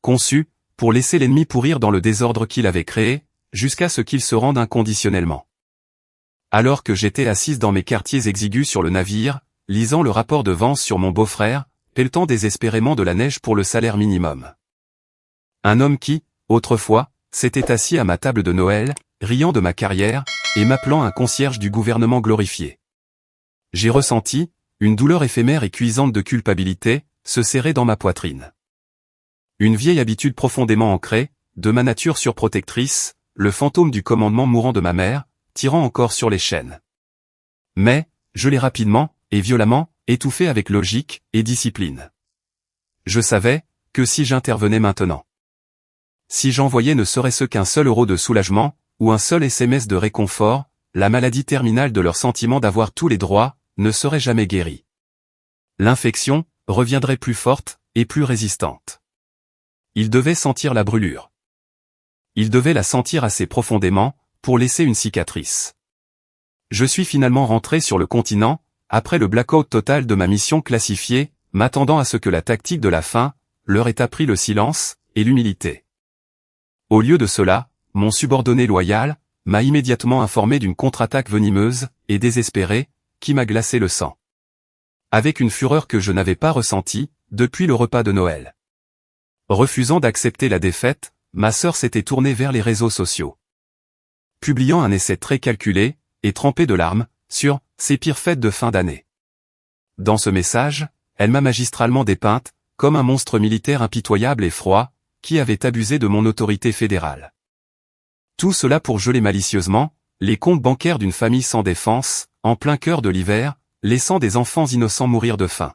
Conçue, pour laisser l'ennemi pourrir dans le désordre qu'il avait créé, jusqu'à ce qu'il se rende inconditionnellement. Alors que j'étais assise dans mes quartiers exigus sur le navire, lisant le rapport de Vance sur mon beau-frère, pelletant désespérément de la neige pour le salaire minimum. Un homme qui, autrefois, s'était assis à ma table de Noël, riant de ma carrière, et m'appelant un concierge du gouvernement glorifié. J'ai ressenti, une douleur éphémère et cuisante de culpabilité, se serrer dans ma poitrine. Une vieille habitude profondément ancrée, de ma nature surprotectrice, le fantôme du commandement mourant de ma mère, tirant encore sur les chaînes. Mais, je l'ai rapidement, et violemment, étouffé avec logique et discipline. Je savais, que si j'intervenais maintenant, si j'envoyais ne serait-ce qu'un seul euro de soulagement, ou un seul SMS de réconfort, la maladie terminale de leur sentiment d'avoir tous les droits, ne serait jamais guérie. L'infection, reviendrait plus forte, et plus résistante. Ils devaient sentir la brûlure. Ils devaient la sentir assez profondément, pour laisser une cicatrice. Je suis finalement rentré sur le continent, après le blackout total de ma mission classifiée, m'attendant à ce que la tactique de la faim, leur ait appris le silence, et l'humilité. Au lieu de cela, mon subordonné loyal, m'a immédiatement informé d'une contre-attaque venimeuse, et désespérée, qui m'a glacé le sang. Avec une fureur que je n'avais pas ressentie, depuis le repas de Noël. Refusant d'accepter la défaite, ma sœur s'était tournée vers les réseaux sociaux. Publiant un essai très calculé, et trempé de larmes, sur « ses pires fêtes de fin d'année ». Dans ce message, elle m'a magistralement dépeinte, comme un monstre militaire impitoyable et froid, qui avait abusé de mon autorité fédérale. Tout cela pour geler malicieusement, les comptes bancaires d'une famille sans défense, en plein cœur de l'hiver, laissant des enfants innocents mourir de faim.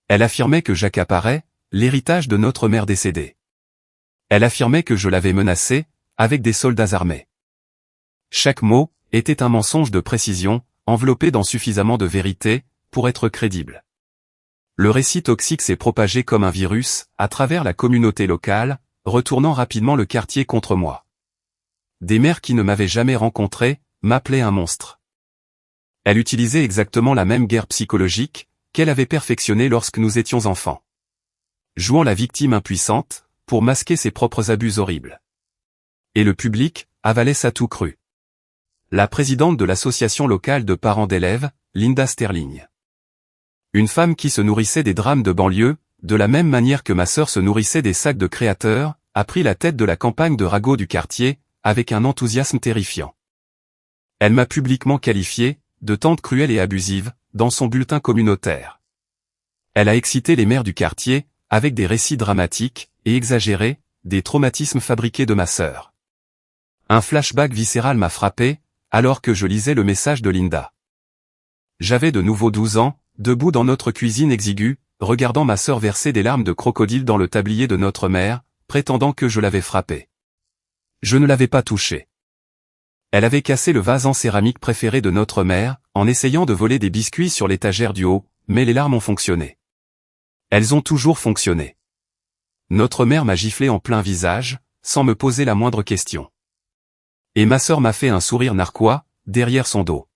Elle affirmait que j'accaparais l'héritage de notre mère décédée. Elle affirmait que je l'avais menacée, avec des soldats armés. Chaque mot était un mensonge de précision, enveloppé dans suffisamment de vérité, pour être crédible. Le récit toxique s'est propagé comme un virus, à travers la communauté locale, retournant rapidement le quartier contre moi. Des mères qui ne m'avaient jamais rencontré, m'appelaient un monstre. Elle utilisait exactement la même guerre psychologique, qu'elle avait perfectionnée lorsque nous étions enfants. Jouant la victime impuissante, pour masquer ses propres abus horribles. Et le public, avalait ça tout cru. La présidente de l'association locale de parents d'élèves, Linda Sterling. Une femme qui se nourrissait des drames de banlieue, de la même manière que ma sœur se nourrissait des sacs de créateurs, a pris la tête de la campagne de ragot du quartier, avec un enthousiasme terrifiant. Elle m'a publiquement qualifié de tante cruelle et abusive, dans son bulletin communautaire. Elle a excité les mères du quartier, avec des récits dramatiques, et exagérés, des traumatismes fabriqués de ma sœur. Un flashback viscéral m'a frappé, alors que je lisais le message de Linda. J'avais de nouveau 12 ans, debout dans notre cuisine exiguë, regardant ma sœur verser des larmes de crocodile dans le tablier de notre mère, prétendant que je l'avais frappée. Je ne l'avais pas touchée. Elle avait cassé le vase en céramique préféré de notre mère, en essayant de voler des biscuits sur l'étagère du haut, mais les larmes ont fonctionné. Elles ont toujours fonctionné. Notre mère m'a giflé en plein visage, sans me poser la moindre question. Et ma sœur m'a fait un sourire narquois, derrière son dos.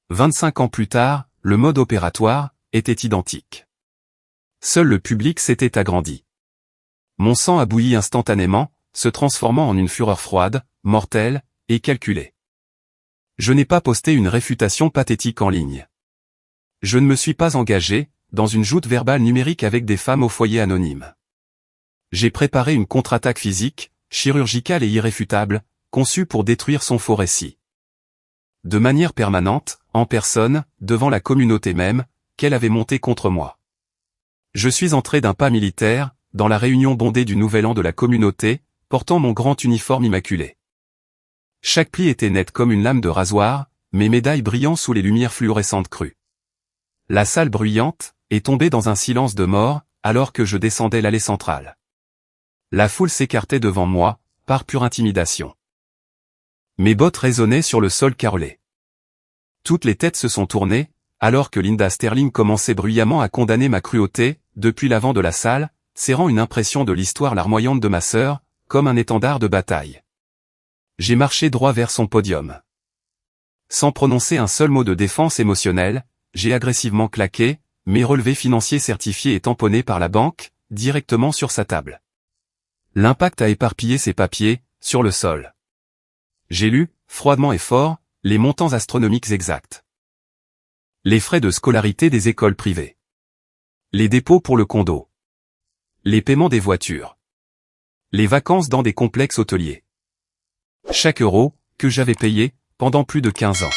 25 ans plus tard, le mode opératoire était identique. Seul le public s'était agrandi. Mon sang a bouilli instantanément, se transformant en une fureur froide, mortelle, et calculée. Je n'ai pas posté une réfutation pathétique en ligne. Je ne me suis pas engagé dans une joute verbale numérique avec des femmes au foyer anonyme. J'ai préparé une contre-attaque physique, chirurgicale et irréfutable, conçue pour détruire son faux récit. De manière permanente, en personne, devant la communauté même, qu'elle avait montée contre moi. Je suis entré d'un pas militaire, dans la réunion bondée du nouvel an de la communauté, portant mon grand uniforme immaculé. Chaque pli était net comme une lame de rasoir, mes médailles brillant sous les lumières fluorescentes crues. La salle bruyante est tombée dans un silence de mort, alors que je descendais l'allée centrale. La foule s'écartait devant moi, par pure intimidation. Mes bottes résonnaient sur le sol carrelé. Toutes les têtes se sont tournées, alors que Linda Sterling commençait bruyamment à condamner ma cruauté, depuis l'avant de la salle, serrant une impression de l'histoire larmoyante de ma sœur, comme un étendard de bataille. J'ai marché droit vers son podium. Sans prononcer un seul mot de défense émotionnelle, j'ai agressivement claqué, mes relevés financiers certifiés et tamponnés par la banque, directement sur sa table. L'impact a éparpillé ses papiers, sur le sol. J'ai lu, froidement et fort, les montants astronomiques exacts. Les frais de scolarité des écoles privées. Les dépôts pour le condo. Les paiements des voitures. Les vacances dans des complexes hôteliers. Chaque euro, que j'avais payé, pendant plus de 15 ans.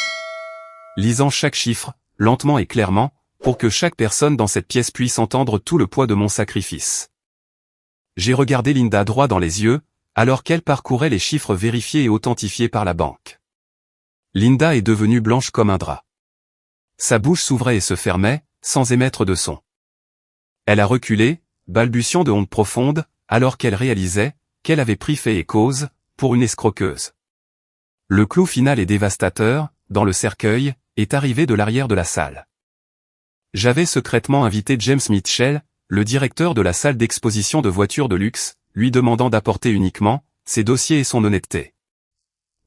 Lisant chaque chiffre, lentement et clairement, pour que chaque personne dans cette pièce puisse entendre tout le poids de mon sacrifice. J'ai regardé Linda droit dans les yeux, alors qu'elle parcourait les chiffres vérifiés et authentifiés par la banque. Linda est devenue blanche comme un drap. Sa bouche s'ouvrait et se fermait, sans émettre de son. Elle a reculé, balbutiant de honte profonde, alors qu'elle réalisait qu'elle avait pris fait et cause pour une escroqueuse. Le clou final et dévastateur, dans le cercueil, est arrivé de l'arrière de la salle. J'avais secrètement invité James Mitchell, le directeur de la salle d'exposition de voitures de luxe, lui demandant d'apporter uniquement ses dossiers et son honnêteté.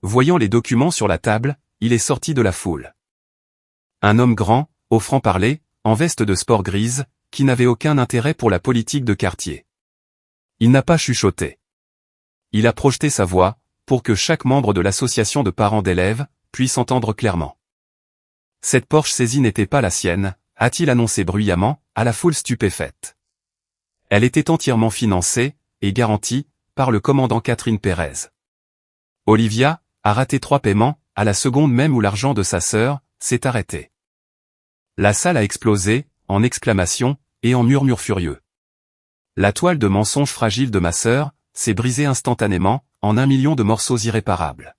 Voyant les documents sur la table, il est sorti de la foule. Un homme grand, au franc-parler, en veste de sport grise, qui n'avait aucun intérêt pour la politique de quartier. Il n'a pas chuchoté. Il a projeté sa voix, pour que chaque membre de l'association de parents d'élèves puisse entendre clairement. Cette Porsche saisie n'était pas la sienne, a-t-il annoncé bruyamment, à la foule stupéfaite. Elle était entièrement financée, et garantie, par le commandant Catherine Pérez. Olivia a raté 3 paiements, à la seconde même où l'argent de sa sœur s'est arrêté. La salle a explosé, en exclamations, et en murmures furieux. La toile de mensonge fragile de ma sœur s'est brisée instantanément, en 1 million de morceaux irréparables.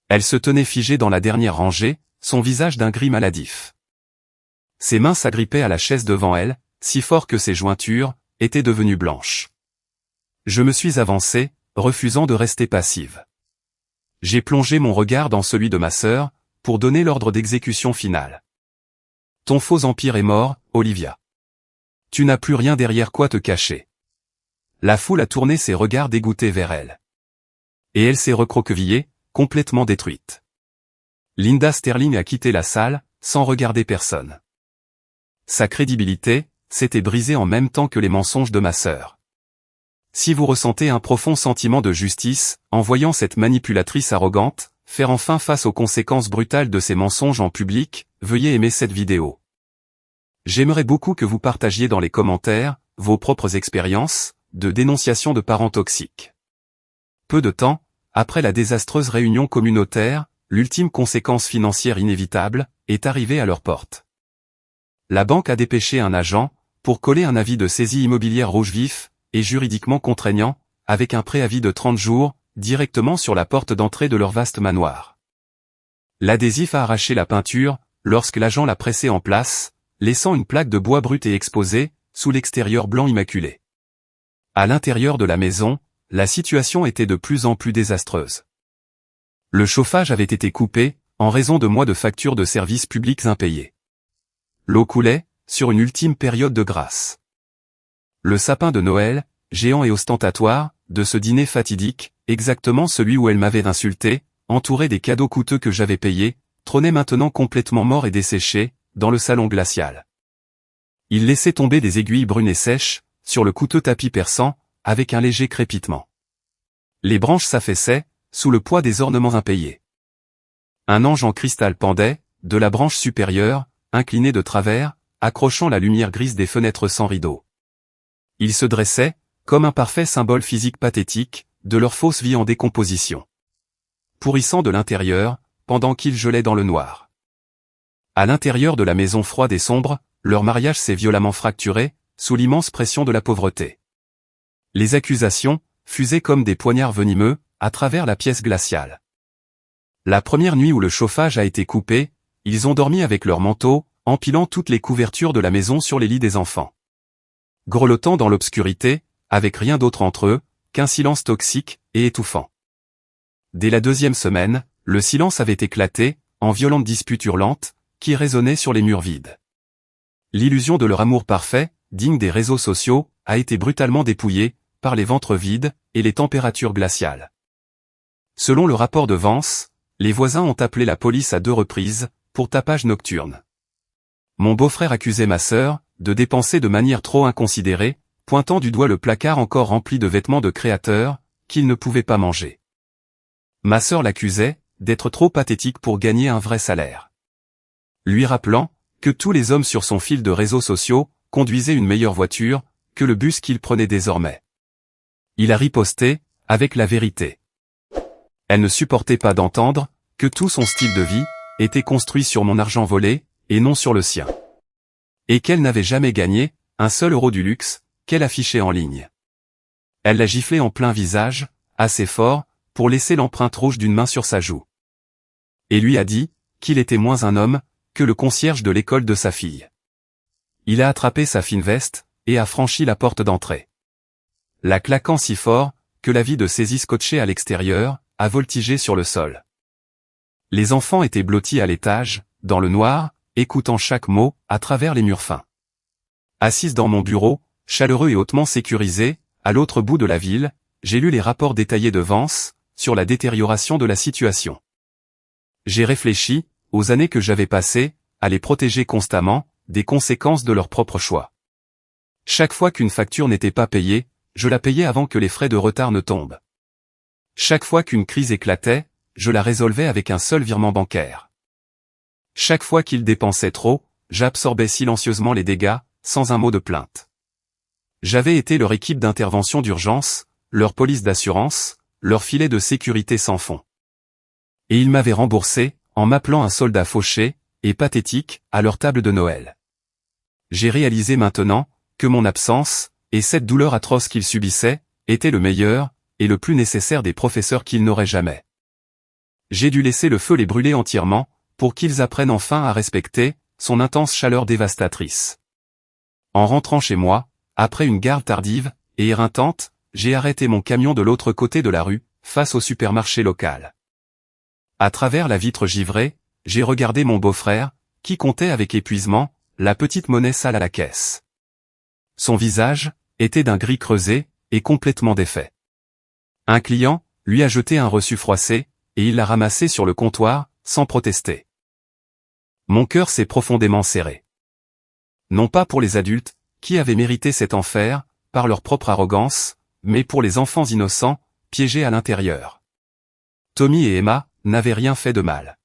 Elle se tenait figée dans la dernière rangée, son visage d'un gris maladif. Ses mains s'agrippaient à la chaise devant elle, si fort que ses jointures étaient devenues blanches. Je me suis avancé, refusant de rester passive. J'ai plongé mon regard dans celui de ma sœur, pour donner l'ordre d'exécution finale. Ton faux empire est mort, Olivia. Tu n'as plus rien derrière quoi te cacher. La foule a tourné ses regards dégoûtés vers elle. Et elle s'est recroquevillée, complètement détruite. Linda Sterling a quitté la salle, sans regarder personne. Sa crédibilité s'était brisée en même temps que les mensonges de ma sœur. Si vous ressentez un profond sentiment de justice, en voyant cette manipulatrice arrogante faire enfin face aux conséquences brutales de ses mensonges en public, veuillez aimer cette vidéo. J'aimerais beaucoup que vous partagiez dans les commentaires vos propres expériences de dénonciation de parents toxiques. Peu de temps après la désastreuse réunion communautaire, l'ultime conséquence financière inévitable est arrivée à leur porte. La banque a dépêché un agent pour coller un avis de saisie immobilière rouge vif et juridiquement contraignant, avec un préavis de 30 jours, directement sur la porte d'entrée de leur vaste manoir. L'adhésif a arraché la peinture lorsque l'agent l'a pressé en place, laissant une plaque de bois brut et exposée sous l'extérieur blanc immaculé. À l'intérieur de la maison, la situation était de plus en plus désastreuse. Le chauffage avait été coupé, en raison de mois de factures de services publics impayés. L'eau coulait, sur une ultime période de grâce. Le sapin de Noël, géant et ostentatoire, de ce dîner fatidique, exactement celui où elle m'avait insulté, entouré des cadeaux coûteux que j'avais payés, trônait maintenant complètement mort et desséché, dans le salon glacial. Il laissait tomber des aiguilles brunes et sèches, sur le coûteux tapis persan, avec un léger crépitement. Les branches s'affaissaient, sous le poids des ornements impayés. Un ange en cristal pendait, de la branche supérieure, incliné de travers, accrochant la lumière grise des fenêtres sans rideaux. Il se dressait, comme un parfait symbole physique pathétique, de leur fausse vie en décomposition. Pourrissant de l'intérieur, pendant qu'ils gelaient dans le noir. À l'intérieur de la maison froide et sombre, leur mariage s'est violemment fracturé, sous l'immense pression de la pauvreté. Les accusations fusaient comme des poignards venimeux, à travers la pièce glaciale. La première nuit où le chauffage a été coupé, ils ont dormi avec leurs manteaux, empilant toutes les couvertures de la maison sur les lits des enfants. Grelottant dans l'obscurité, avec rien d'autre entre eux, qu'un silence toxique et étouffant. Dès la 2e semaine, le silence avait éclaté, en violentes disputes hurlantes, qui résonnaient sur les murs vides. L'illusion de leur amour parfait, digne des réseaux sociaux, a été brutalement dépouillée, par les ventres vides, et les températures glaciales. Selon le rapport de Vance, les voisins ont appelé la police à 2 reprises, pour tapage nocturne. Mon beau-frère accusait ma sœur, de dépenser de manière trop inconsidérée, pointant du doigt le placard encore rempli de vêtements de créateurs, qu'il ne pouvait pas manger. Ma sœur l'accusait, d'être trop pathétique pour gagner un vrai salaire. Lui rappelant, que tous les hommes sur son fil de réseaux sociaux, conduisaient une meilleure voiture, que le bus qu'il prenait désormais. Il a riposté, avec la vérité. Elle ne supportait pas d'entendre que tout son style de vie était construit sur mon argent volé, et non sur le sien. Et qu'elle n'avait jamais gagné un seul euro du luxe qu'elle affichait en ligne. Elle l'a giflé en plein visage, assez fort, pour laisser l'empreinte rouge d'une main sur sa joue. Et lui a dit qu'il était moins un homme que le concierge de l'école de sa fille. Il a attrapé sa fine veste et a franchi la porte d'entrée. La claquant si fort que la vie de saisie scotchée à l'extérieur a voltigé sur le sol. Les enfants étaient blottis à l'étage, dans le noir, écoutant chaque mot à travers les murs fins. Assise dans mon bureau, chaleureux et hautement sécurisé, à l'autre bout de la ville, j'ai lu les rapports détaillés de Vance sur la détérioration de la situation. J'ai réfléchi aux années que j'avais passées à les protéger constamment des conséquences de leur propre choix. Chaque fois qu'une facture n'était pas payée, je la payais avant que les frais de retard ne tombent. Chaque fois qu'une crise éclatait, je la résolvais avec un seul virement bancaire. Chaque fois qu'ils dépensaient trop, j'absorbais silencieusement les dégâts, sans un mot de plainte. J'avais été leur équipe d'intervention d'urgence, leur police d'assurance, leur filet de sécurité sans fond. Et ils m'avaient remboursé, en m'appelant un soldat fauché, et pathétique, à leur table de Noël. J'ai réalisé maintenant que mon absence, et cette douleur atroce qu'ils subissaient, étaient le meilleur, et le plus nécessaire des professeurs qu'ils n'auraient jamais. J'ai dû laisser le feu les brûler entièrement, pour qu'ils apprennent enfin à respecter son intense chaleur dévastatrice. En rentrant chez moi, après une garde tardive et éreintante, j'ai arrêté mon camion de l'autre côté de la rue, face au supermarché local. À travers la vitre givrée, j'ai regardé mon beau-frère, qui comptait avec épuisement la petite monnaie sale à la caisse. Son visage était d'un gris creusé et complètement défait. Un client lui a jeté un reçu froissé, et il l'a ramassé sur le comptoir, sans protester. Mon cœur s'est profondément serré. Non pas pour les adultes, qui avaient mérité cet enfer, par leur propre arrogance, mais pour les enfants innocents, piégés à l'intérieur. Tommy et Emma n'avaient rien fait de mal.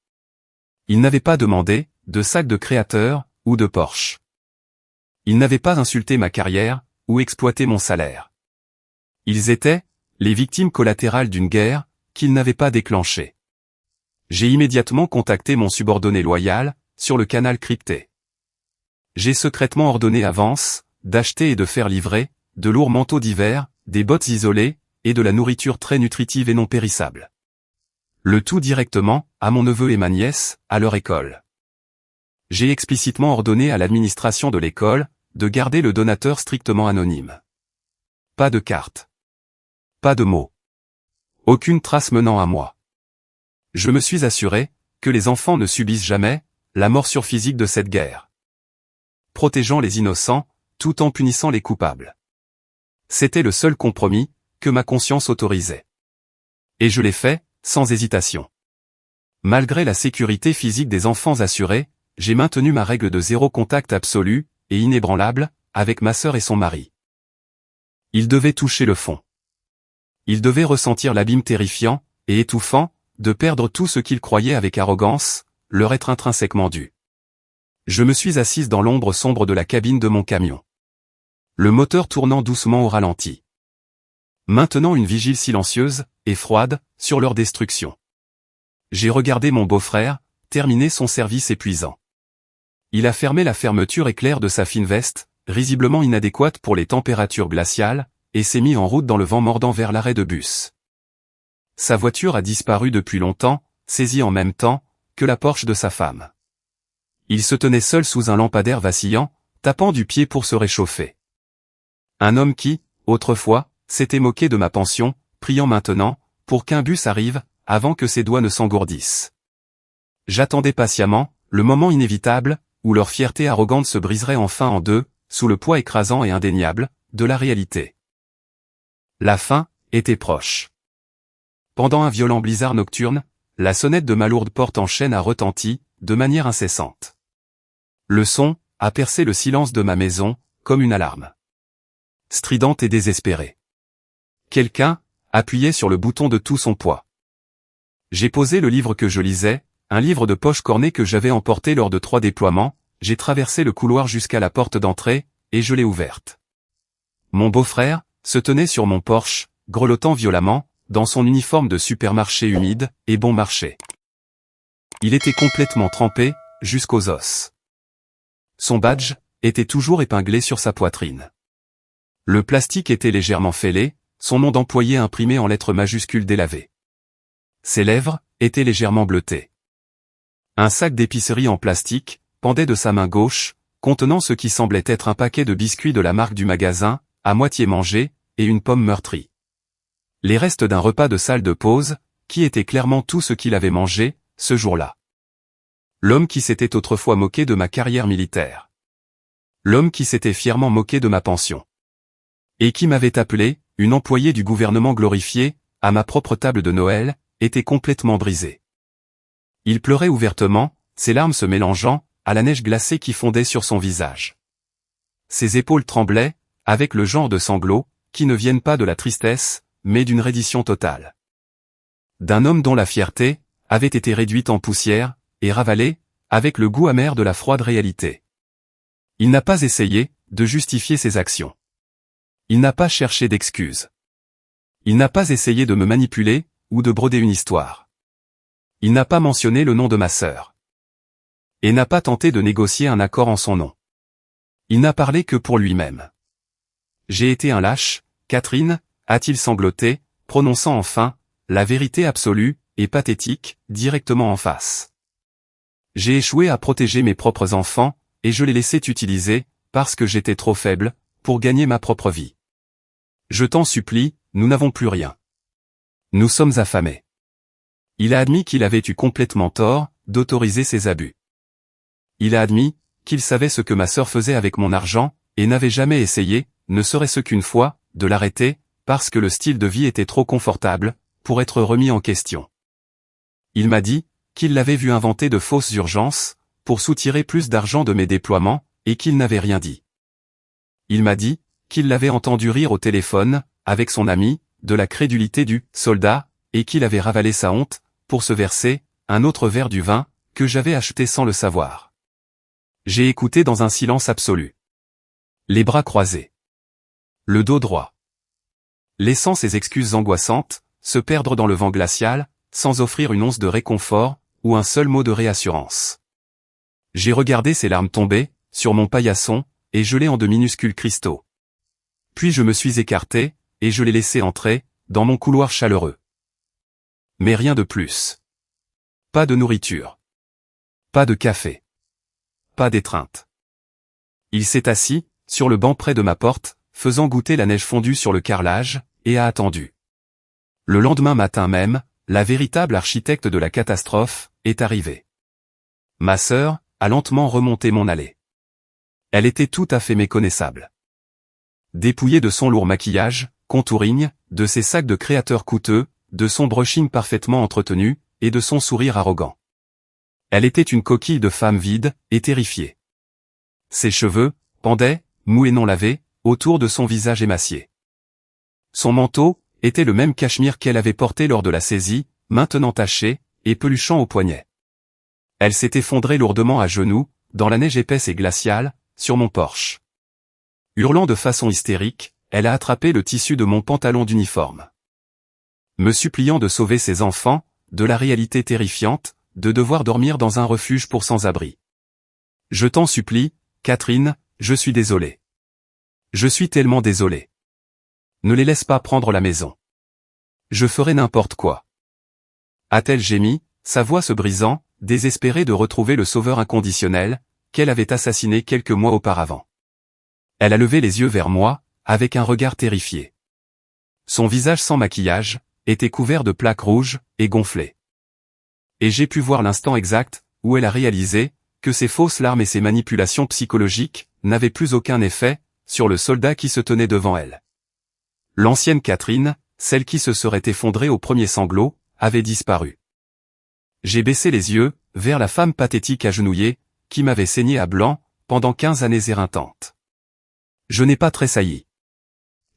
Ils n'avaient pas demandé de sac de créateur ou de Porsche. Ils n'avaient pas insulté ma carrière ou exploité mon salaire. Ils étaient les victimes collatérales d'une guerre qu'ils n'avaient pas déclenchée. J'ai immédiatement contacté mon subordonné loyal sur le canal crypté. J'ai secrètement ordonné à Vance d'acheter et de faire livrer de lourds manteaux d'hiver, des bottes isolées et de la nourriture très nutritive et non périssable. Le tout directement à mon neveu et ma nièce, à leur école. J'ai explicitement ordonné à l'administration de l'école de garder le donateur strictement anonyme. Pas de carte. Pas de mots. Aucune trace menant à moi. Je me suis assuré que les enfants ne subissent jamais la morsure physique de cette guerre. Protégeant les innocents, tout en punissant les coupables. C'était le seul compromis que ma conscience autorisait. Et je l'ai fait, sans hésitation. Malgré la sécurité physique des enfants assurée, j'ai maintenu ma règle de zéro contact absolu et inébranlable avec ma sœur et son mari. Ils devaient toucher le fond. Ils devaient ressentir l'abîme terrifiant et étouffant de perdre tout ce qu'ils croyaient avec arrogance leur être intrinsèquement dû. Je me suis assise dans l'ombre sombre de la cabine de mon camion. Le moteur tournant doucement au ralenti. Maintenant une vigile silencieuse et froide sur leur destruction. J'ai regardé mon beau-frère terminer son service épuisant. Il a fermé la fermeture éclair de sa fine veste, risiblement inadéquate pour les températures glaciales, et s'est mis en route dans le vent mordant vers l'arrêt de bus. Sa voiture a disparu depuis longtemps, saisie en même temps que la Porsche de sa femme. Il se tenait seul sous un lampadaire vacillant, tapant du pied pour se réchauffer. Un homme qui, autrefois, s'était moqué de ma pension, priant maintenant pour qu'un bus arrive avant que ses doigts ne s'engourdissent. J'attendais patiemment le moment inévitable où leur fierté arrogante se briserait enfin en deux, sous le poids écrasant et indéniable de la réalité. La fin était proche. Pendant un violent blizzard nocturne, la sonnette de ma lourde porte en chêne a retenti, de manière incessante. Le son a percé le silence de ma maison, comme une alarme. Stridente et désespérée. Quelqu'un appuyait sur le bouton de tout son poids. J'ai posé le livre que je lisais, un livre de poche corné que j'avais emporté lors de 3 déploiements, j'ai traversé le couloir jusqu'à la porte d'entrée, et je l'ai ouverte. Mon beau-frère se tenait sur mon Porsche, grelottant violemment, dans son uniforme de supermarché humide et bon marché. Il était complètement trempé, jusqu'aux os. Son badge était toujours épinglé sur sa poitrine. Le plastique était légèrement fêlé, son nom d'employé imprimé en lettres majuscules délavées. Ses lèvres étaient légèrement bleutées. Un sac d'épicerie en plastique pendait de sa main gauche, contenant ce qui semblait être un paquet de biscuits de la marque du magasin, à moitié mangé, et une pomme meurtrie. Les restes d'un repas de salle de pause, qui était clairement tout ce qu'il avait mangé, ce jour-là. L'homme qui s'était autrefois moqué de ma carrière militaire. L'homme qui s'était fièrement moqué de ma pension. Et qui m'avait appelé, une employée du gouvernement glorifiée, à ma propre table de Noël, était complètement brisé. Il pleurait ouvertement, ses larmes se mélangeant, à la neige glacée qui fondait sur son visage. Ses épaules tremblaient, avec le genre de sanglots, qui ne viennent pas de la tristesse, mais d'une reddition totale. D'un homme dont la fierté, avait été réduite en poussière, et ravalée, avec le goût amer de la froide réalité. Il n'a pas essayé, de justifier ses actions. Il n'a pas cherché d'excuses. Il n'a pas essayé de me manipuler, ou de broder une histoire. Il n'a pas mentionné le nom de ma sœur. Et n'a pas tenté de négocier un accord en son nom. Il n'a parlé que pour lui-même. J'ai été un lâche, Catherine, a-t-il sangloté, prononçant enfin, la vérité absolue, et pathétique, directement en face. J'ai échoué à protéger mes propres enfants, et je les laissais t'utiliser, parce que j'étais trop faible, pour gagner ma propre vie. Je t'en supplie, nous n'avons plus rien. Nous sommes affamés. Il a admis qu'il avait eu complètement tort, d'autoriser ces abus. Il a admis, qu'il savait ce que ma sœur faisait avec mon argent, et n'avait jamais essayé, ne serait-ce qu'une fois, de l'arrêter, parce que le style de vie était trop confortable, pour être remis en question. Il m'a dit, qu'il l'avait vu inventer de fausses urgences, pour soutirer plus d'argent de mes déploiements, et qu'il n'avait rien dit. Il m'a dit, qu'il l'avait entendu rire au téléphone, avec son ami, de la crédulité du « soldat », et qu'il avait ravalé sa honte, pour se verser, un autre verre du vin, que j'avais acheté sans le savoir. J'ai écouté dans un silence absolu. Les bras croisés. Le dos droit. Laissant ses excuses angoissantes, se perdre dans le vent glacial, sans offrir une once de réconfort, ou un seul mot de réassurance. J'ai regardé ses larmes tomber, sur mon paillasson, et gelé en de minuscules cristaux. Puis je me suis écarté, et je l'ai laissé entrer, dans mon couloir chaleureux. Mais rien de plus. Pas de nourriture. Pas de café. Pas d'étreinte. Il s'est assis, sur le banc près de ma porte, faisant goûter la neige fondue sur le carrelage, et a attendu. Le lendemain matin même, la véritable architecte de la catastrophe, est arrivée. Ma sœur, a lentement remonté mon allée. Elle était tout à fait méconnaissable. Dépouillée de son lourd maquillage, contouring, de ses sacs de créateurs coûteux, de son brushing parfaitement entretenu, et de son sourire arrogant. Elle était une coquille de femme vide, et terrifiée. Ses cheveux, pendaient, mous et non lavés, autour de son visage émacié. Son manteau, était le même cachemire qu'elle avait porté lors de la saisie, maintenant taché, et peluchant au poignet. Elle s'est effondrée lourdement à genoux, dans la neige épaisse et glaciale, sur mon porche. Hurlant de façon hystérique, elle a attrapé le tissu de mon pantalon d'uniforme. Me suppliant de sauver ses enfants, de la réalité terrifiante, de devoir dormir dans un refuge pour sans-abri. Je t'en supplie, Catherine, je suis désolé. Je suis tellement désolé. Ne les laisse pas prendre la maison. Je ferai n'importe quoi. A-t-elle gémi, sa voix se brisant, désespérée de retrouver le sauveur inconditionnel, qu'elle avait assassiné quelques mois auparavant. Elle a levé les yeux vers moi, avec un regard terrifié. Son visage sans maquillage, était couvert de plaques rouges, et gonflé. Et j'ai pu voir l'instant exact, où elle a réalisé, que ses fausses larmes et ses manipulations psychologiques, n'avaient plus aucun effet, sur le soldat qui se tenait devant elle. L'ancienne Catherine, celle qui se serait effondrée au premier sanglot, avait disparu. J'ai baissé les yeux, vers la femme pathétique agenouillée, qui m'avait saigné à blanc, pendant 15 années éreintantes. Je n'ai pas tressailli.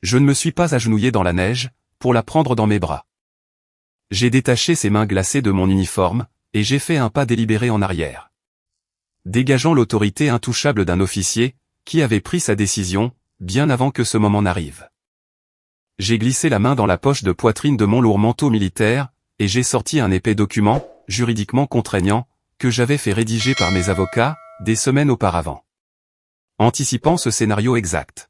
Je ne me suis pas agenouillé dans la neige, pour la prendre dans mes bras. J'ai détaché ses mains glacées de mon uniforme, et j'ai fait un pas délibéré en arrière. Dégageant l'autorité intouchable d'un officier, qui avait pris sa décision, bien avant que ce moment n'arrive. J'ai glissé la main dans la poche de poitrine de mon lourd manteau militaire, et j'ai sorti un épais document, juridiquement contraignant, que j'avais fait rédiger par mes avocats, des semaines auparavant. Anticipant ce scénario exact.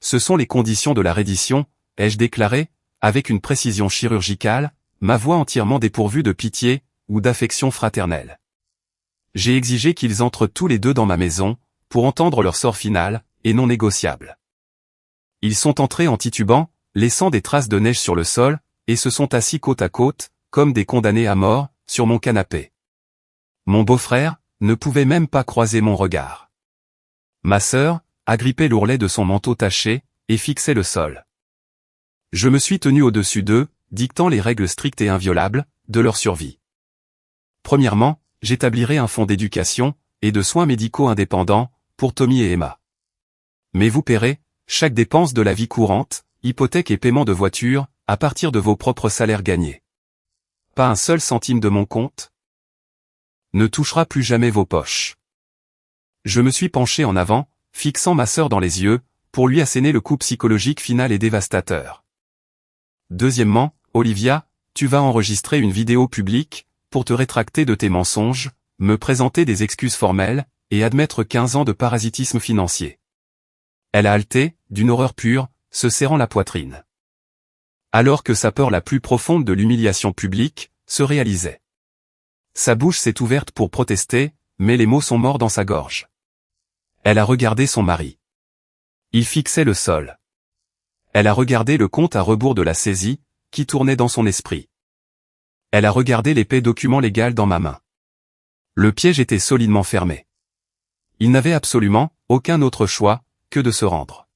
Ce sont les conditions de la reddition, ai-je déclaré, avec une précision chirurgicale, ma voix entièrement dépourvue de pitié, ou d'affection fraternelle. J'ai exigé qu'ils entrent tous les deux dans ma maison, pour entendre leur sort final, et non négociable. Ils sont entrés en titubant, laissant des traces de neige sur le sol, et se sont assis côte à côte, comme des condamnés à mort, sur mon canapé. Mon beau-frère ne pouvait même pas croiser mon regard. Ma sœur agrippait l'ourlet de son manteau taché, et fixait le sol. Je me suis tenu au-dessus d'eux, dictant les règles strictes et inviolables, de leur survie. Premièrement, j'établirai un fonds d'éducation, et de soins médicaux indépendants, pour Tommy et Emma. Mais vous paierez, chaque dépense de la vie courante, hypothèque et paiement de voiture, à partir de vos propres salaires gagnés. Pas un seul centime de mon compte ne touchera plus jamais vos poches. Je me suis penché en avant, fixant ma sœur dans les yeux, pour lui asséner le coup psychologique final et dévastateur. Deuxièmement, Olivia, tu vas enregistrer une vidéo publique, pour te rétracter de tes mensonges, me présenter des excuses formelles, et admettre 15 ans de parasitisme financier. Elle a haleté, d'une horreur pure, se serrant la poitrine. Alors que sa peur la plus profonde de l'humiliation publique, se réalisait. Sa bouche s'est ouverte pour protester, mais les mots sont morts dans sa gorge. Elle a regardé son mari. Il fixait le sol. Elle a regardé le compte à rebours de la saisie, qui tournait dans son esprit. Elle a regardé l'épais document légal dans ma main. Le piège était solidement fermé. Il n'avait absolument aucun autre choix que de se rendre.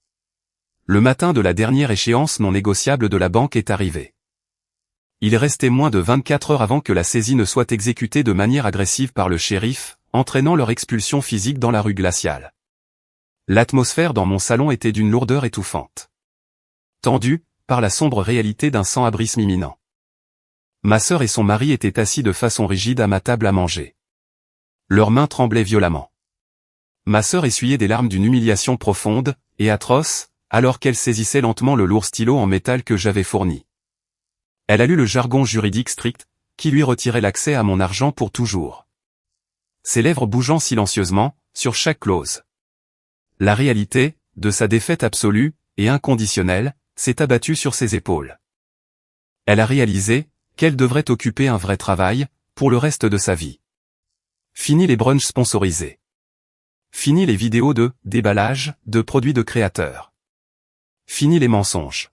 Le matin de la dernière échéance non négociable de la banque est arrivé. Il restait moins de 24 heures avant que la saisie ne soit exécutée de manière agressive par le shérif, entraînant leur expulsion physique dans la rue glaciale. L'atmosphère dans mon salon était d'une lourdeur étouffante. Tendue, par la sombre réalité d'un sans-abrisme imminent. Ma sœur et son mari étaient assis de façon rigide à ma table à manger. Leurs mains tremblaient violemment. Ma sœur essuyait des larmes d'une humiliation profonde et atroce, alors qu'elle saisissait lentement le lourd stylo en métal que j'avais fourni. Elle a lu le jargon juridique strict, qui lui retirait l'accès à mon argent pour toujours. Ses lèvres bougeant silencieusement, sur chaque clause. La réalité, de sa défaite absolue, et inconditionnelle, s'est abattue sur ses épaules. Elle a réalisé qu'elle devrait occuper un vrai travail, pour le reste de sa vie. Fini les brunchs sponsorisés. Fini les vidéos de déballage de produits de créateurs. Fini les mensonges.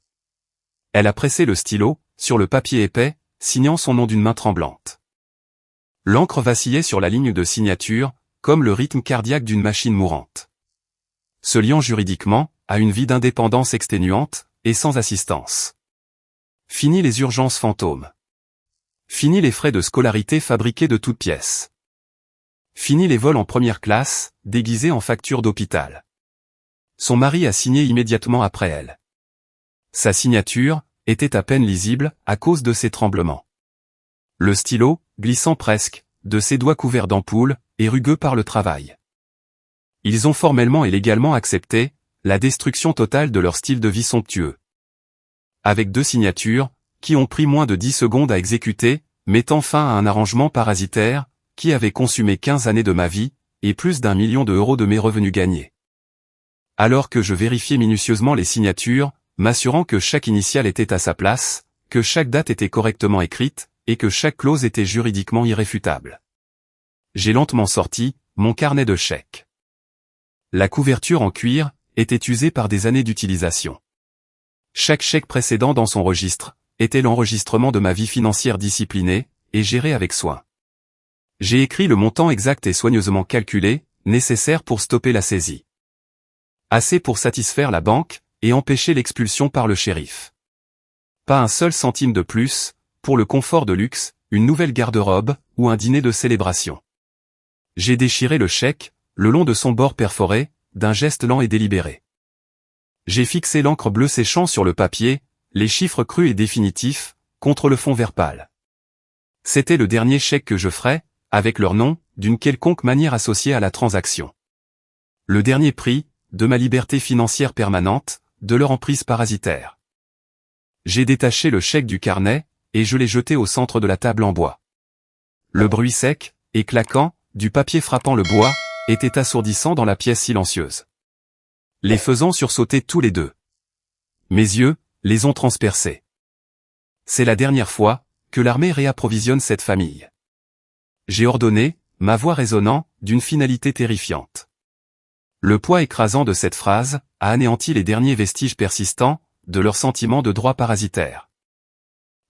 Elle a pressé le stylo, sur le papier épais, signant son nom d'une main tremblante. L'encre vacillait sur la ligne de signature, comme le rythme cardiaque d'une machine mourante. Se liant juridiquement, à une vie d'indépendance exténuante, et sans assistance. Fini les urgences fantômes. Fini les frais de scolarité fabriqués de toutes pièces. Fini les vols en première classe, déguisés en factures d'hôpital. Son mari a signé immédiatement après elle. Sa signature était à peine lisible, à cause de ses tremblements. Le stylo, glissant presque, de ses doigts couverts d'ampoules, et rugueux par le travail. Ils ont formellement et légalement accepté la destruction totale de leur style de vie somptueux. Avec 2 signatures, qui ont pris moins de 10 secondes à exécuter, mettant fin à un arrangement parasitaire, qui avait consumé 15 années de ma vie, et plus d'1 million d'euros de mes revenus gagnés. Alors que je vérifiais minutieusement les signatures, m'assurant que chaque initiale était à sa place, que chaque date était correctement écrite, et que chaque clause était juridiquement irréfutable. J'ai lentement sorti mon carnet de chèques. La couverture en cuir était usée par des années d'utilisation. Chaque chèque précédent dans son registre était l'enregistrement de ma vie financière disciplinée et gérée avec soin. J'ai écrit le montant exact et soigneusement calculé, nécessaire pour stopper la saisie. Assez pour satisfaire la banque et empêcher l'expulsion par le shérif. Pas un seul centime de plus, pour le confort de luxe, une nouvelle garde-robe ou un dîner de célébration. J'ai déchiré le chèque, le long de son bord perforé, d'un geste lent et délibéré. J'ai fixé l'encre bleue séchant sur le papier, les chiffres crus et définitifs, contre le fond vert pâle. C'était le dernier chèque que je ferais, avec leur nom, d'une quelconque manière associée à la transaction. Le dernier prix, de ma liberté financière permanente, de leur emprise parasitaire. J'ai détaché le chèque du carnet, et je l'ai jeté au centre de la table en bois. Le bruit sec, et claquant, du papier frappant le bois, était assourdissant dans la pièce silencieuse. Les faisant sursauter tous les deux. Mes yeux les ont transpercés. C'est la dernière fois que l'armée réapprovisionne cette famille. J'ai ordonné, ma voix résonnant, d'une finalité terrifiante. Le poids écrasant de cette phrase a anéanti les derniers vestiges persistants de leur sentiment de droit parasitaire.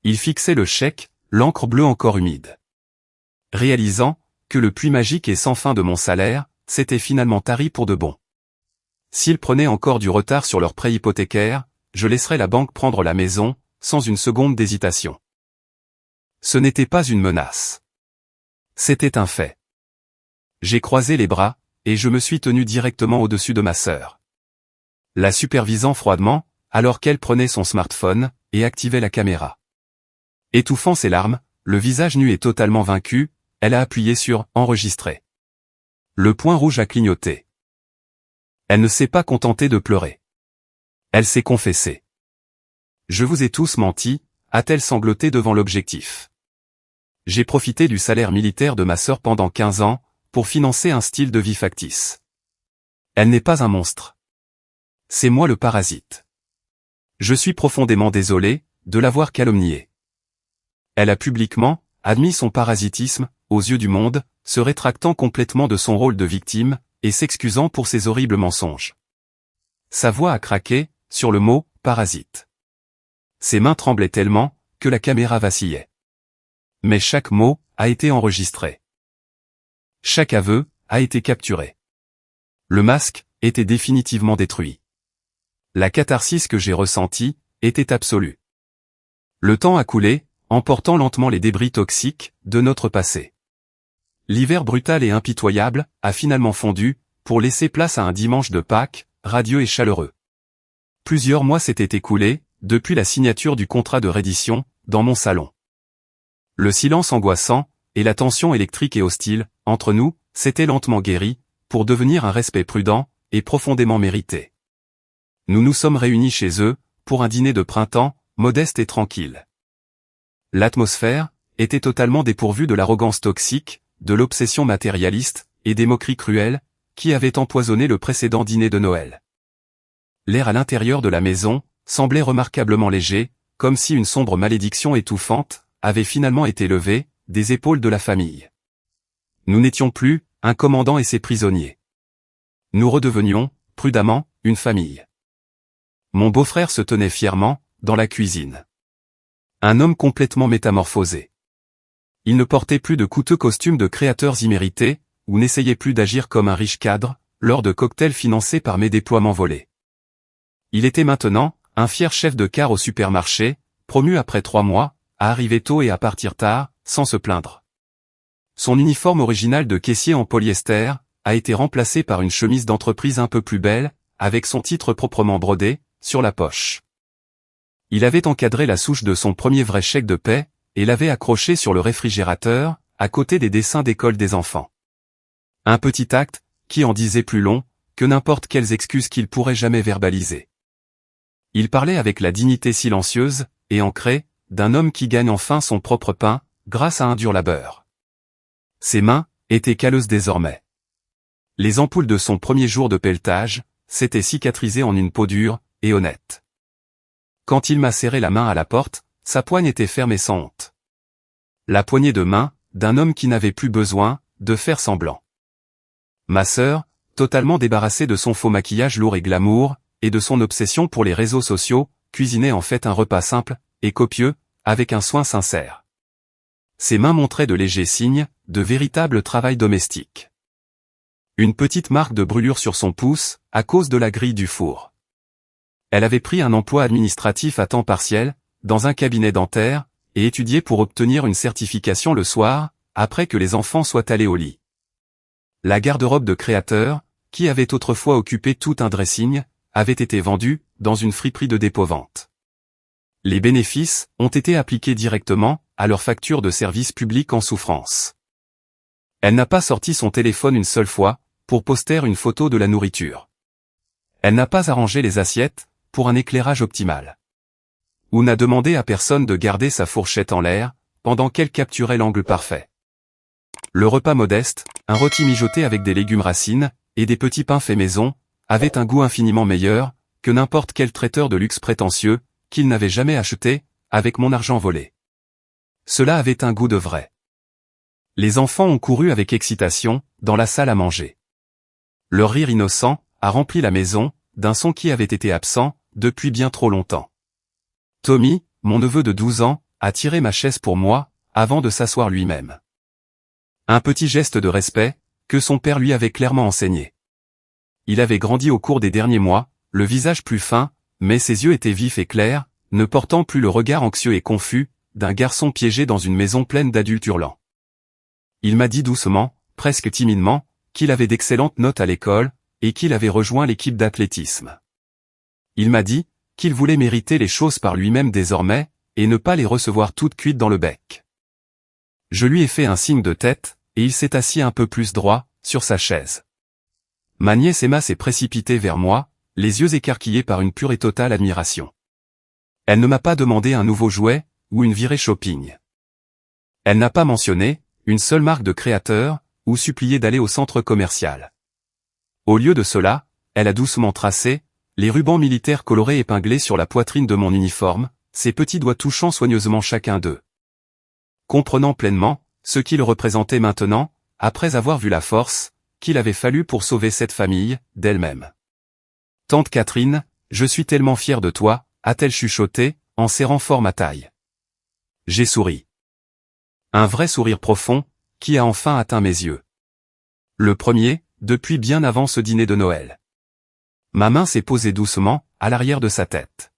Il fixait le chèque, l'encre bleue encore humide. Réalisant que le puits magique et sans fin de mon salaire s'était finalement tari pour de bon. S'ils prenaient encore du retard sur leur prêt hypothécaire, je laisserais la banque prendre la maison, sans une seconde d'hésitation. Ce n'était pas une menace. C'était un fait. J'ai croisé les bras, et je me suis tenu directement au-dessus de ma sœur. La supervisant froidement, alors qu'elle prenait son smartphone, et activait la caméra. Étouffant ses larmes, le visage nu et totalement vaincu, elle a appuyé sur « Enregistrer ». Le point rouge a clignoté. Elle ne s'est pas contentée de pleurer. Elle s'est confessée. Je vous ai tous menti, a-t-elle sangloté devant l'objectif. J'ai profité du salaire militaire de ma sœur pendant 15 ans, pour financer un style de vie factice. Elle n'est pas un monstre. C'est moi le parasite. Je suis profondément désolé de l'avoir calomniée. Elle a publiquement admis son parasitisme, aux yeux du monde, se rétractant complètement de son rôle de victime, et s'excusant pour ses horribles mensonges. Sa voix a craqué, sur le mot « parasite ». Ses mains tremblaient tellement, que la caméra vacillait. Mais chaque mot a été enregistré. Chaque aveu a été capturé. Le masque était définitivement détruit. La catharsis que j'ai ressentie était absolue. Le temps a coulé, emportant lentement les débris toxiques de notre passé. L'hiver brutal et impitoyable a finalement fondu, pour laisser place à un dimanche de Pâques, radieux et chaleureux. Plusieurs mois s'étaient écoulés, depuis la signature du contrat de reddition, dans mon salon. Le silence angoissant, et la tension électrique et hostile, entre nous, s'était lentement guéri, pour devenir un respect prudent, et profondément mérité. Nous nous sommes réunis chez eux, pour un dîner de printemps, modeste et tranquille. L'atmosphère était totalement dépourvue de l'arrogance toxique, de l'obsession matérialiste, et des moqueries cruelles, qui avaient empoisonné le précédent dîner de Noël. L'air à l'intérieur de la maison semblait remarquablement léger, comme si une sombre malédiction étouffante avait finalement été levée des épaules de la famille. Nous n'étions plus un commandant et ses prisonniers. Nous redevenions, prudemment, une famille. Mon beau-frère se tenait fièrement dans la cuisine. Un homme complètement métamorphosé. Il ne portait plus de coûteux costumes de créateurs immérités, ou n'essayait plus d'agir comme un riche cadre, lors de cocktails financés par mes déploiements volés. Il était maintenant un fier chef de car au supermarché, promu après 3 mois, à arriver tôt et à partir tard, sans se plaindre. Son uniforme original de caissier en polyester a été remplacé par une chemise d'entreprise un peu plus belle, avec son titre proprement brodé, sur la poche. Il avait encadré la souche de son premier vrai chèque de paie, et l'avait accroché sur le réfrigérateur, à côté des dessins d'école des enfants. Un petit acte, qui en disait plus long, que n'importe quelles excuses qu'il pourrait jamais verbaliser. Il parlait avec la dignité silencieuse, et ancrée, d'un homme qui gagne enfin son propre pain, grâce à un dur labeur. Ses mains étaient calleuses désormais. Les ampoules de son premier jour de pelletage s'étaient cicatrisées en une peau dure et honnête. Quand il m'a serré la main à la porte, sa poigne était ferme et sans honte. La poignée de main d'un homme qui n'avait plus besoin de faire semblant. Ma sœur, totalement débarrassée de son faux maquillage lourd et glamour, et de son obsession pour les réseaux sociaux, cuisinait en fait un repas simple et copieux, avec un soin sincère. Ses mains montraient de légers signes de véritable travail domestique. Une petite marque de brûlure sur son pouce, à cause de la grille du four. Elle avait pris un emploi administratif à temps partiel, dans un cabinet dentaire, et étudié pour obtenir une certification le soir, après que les enfants soient allés au lit. La garde-robe de créateur, qui avait autrefois occupé tout un dressing, avait été vendue dans une friperie de dépôt-vente. Les bénéfices ont été appliqués directement à leur facture de service public en souffrance. Elle n'a pas sorti son téléphone une seule fois, pour poster une photo de la nourriture. Elle n'a pas arrangé les assiettes, pour un éclairage optimal. ou n'a demandé à personne de garder sa fourchette en l'air, pendant qu'elle capturait l'angle parfait. Le repas modeste, un rôti mijoté avec des légumes racines, et des petits pains faits maison, avait un goût infiniment meilleur, que n'importe quel traiteur de luxe prétentieux, qu'il n'avait jamais acheté, avec mon argent volé. Cela avait un goût de vrai. Les enfants ont couru avec excitation, dans la salle à manger. Leur rire innocent, a rempli la maison, d'un son qui avait été absent, depuis bien trop longtemps. Tommy, mon neveu de 12 ans, a tiré ma chaise pour moi, avant de s'asseoir lui-même. Un petit geste de respect, que son père lui avait clairement enseigné. Il avait grandi au cours des derniers mois, le visage plus fin, mais ses yeux étaient vifs et clairs, ne portant plus le regard anxieux et confus, d'un garçon piégé dans une maison pleine d'adultes hurlants. Il m'a dit doucement, presque timidement, qu'il avait d'excellentes notes à l'école, et qu'il avait rejoint l'équipe d'athlétisme. Il m'a dit, qu'il voulait mériter les choses par lui-même désormais, et ne pas les recevoir toutes cuites dans le bec. Je lui ai fait un signe de tête, et il s'est assis un peu plus droit, sur sa chaise. Ma nièce Emma s'est précipitée vers moi, les yeux écarquillés par une pure et totale admiration. Elle ne m'a pas demandé un nouveau jouet, ou une virée shopping. Elle n'a pas mentionné, une seule marque de créateur, ou supplié d'aller au centre commercial. Au lieu de cela, elle a doucement tracé, les rubans militaires colorés épinglés sur la poitrine de mon uniforme, ses petits doigts touchant soigneusement chacun d'eux. Comprenant pleinement, ce qu'il représentait maintenant, après avoir vu la force, qu'il avait fallu pour sauver cette famille, d'elle-même. Tante Catherine, je suis tellement fière de toi, a-t-elle chuchoté, en serrant fort ma taille. J'ai souri. Un vrai sourire profond, qui a enfin atteint mes yeux. Le premier, depuis bien avant ce dîner de Noël. Ma main s'est posée doucement, à l'arrière de sa tête.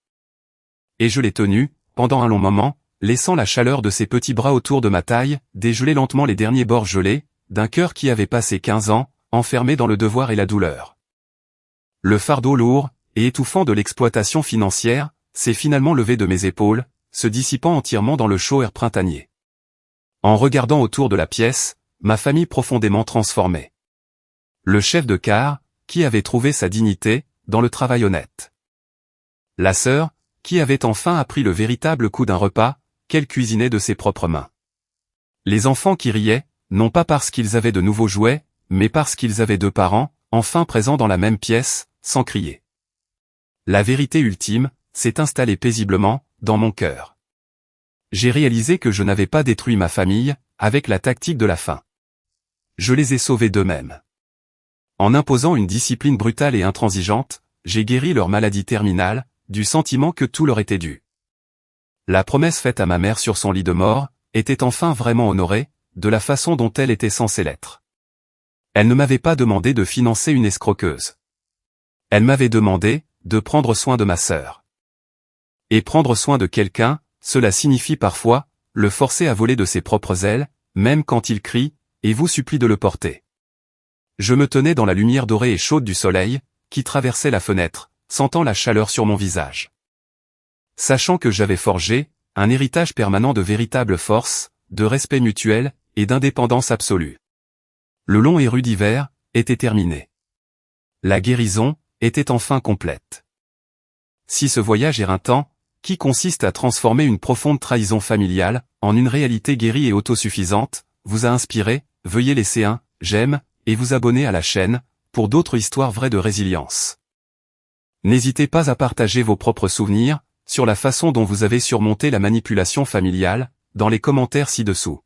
Et je l'ai tenue, pendant un long moment, laissant la chaleur de ses petits bras autour de ma taille, dégeler lentement les derniers bords gelés, d'un cœur qui avait passé 15 ans, enfermé dans le devoir et la douleur. Le fardeau lourd, et étouffant de l'exploitation financière, s'est finalement levé de mes épaules, se dissipant entièrement dans le chaud air printanier. En regardant autour de la pièce, ma famille profondément transformée. Le chef de quart, qui avait trouvé sa dignité, dans le travail honnête. La sœur, qui avait enfin appris le véritable coup d'un repas, qu'elle cuisinait de ses propres mains. Les enfants qui riaient, non pas parce qu'ils avaient de nouveaux jouets, mais parce qu'ils avaient deux parents, enfin présents dans la même pièce, sans crier. La vérité ultime, s'est installée paisiblement, dans mon cœur. J'ai réalisé que je n'avais pas détruit ma famille, avec la tactique de la faim. Je les ai sauvés d'eux-mêmes. En imposant une discipline brutale et intransigeante, j'ai guéri leur maladie terminale, du sentiment que tout leur était dû. La promesse faite à ma mère sur son lit de mort, était enfin vraiment honorée, de la façon dont elle était censée l'être. Elle ne m'avait pas demandé de financer une escroqueuse. Elle m'avait demandé, de prendre soin de ma sœur. Et prendre soin de quelqu'un, cela signifie parfois, le forcer à voler de ses propres ailes, même quand il crie, et vous supplie de le porter. Je me tenais dans la lumière dorée et chaude du soleil, qui traversait la fenêtre, sentant la chaleur sur mon visage. Sachant que j'avais forgé, un héritage permanent de véritable force, de respect mutuel, et d'indépendance absolue. Le long et rude hiver, était terminé. La guérison, était enfin complète. Si ce voyage éreintant, qui consiste à transformer une profonde trahison familiale, en une réalité guérie et autosuffisante, vous a inspiré, veuillez laisser un « j'aime » et vous abonner à la chaîne, pour d'autres histoires vraies de résilience. N'hésitez pas à partager vos propres souvenirs, sur la façon dont vous avez surmonté la manipulation familiale, dans les commentaires ci-dessous.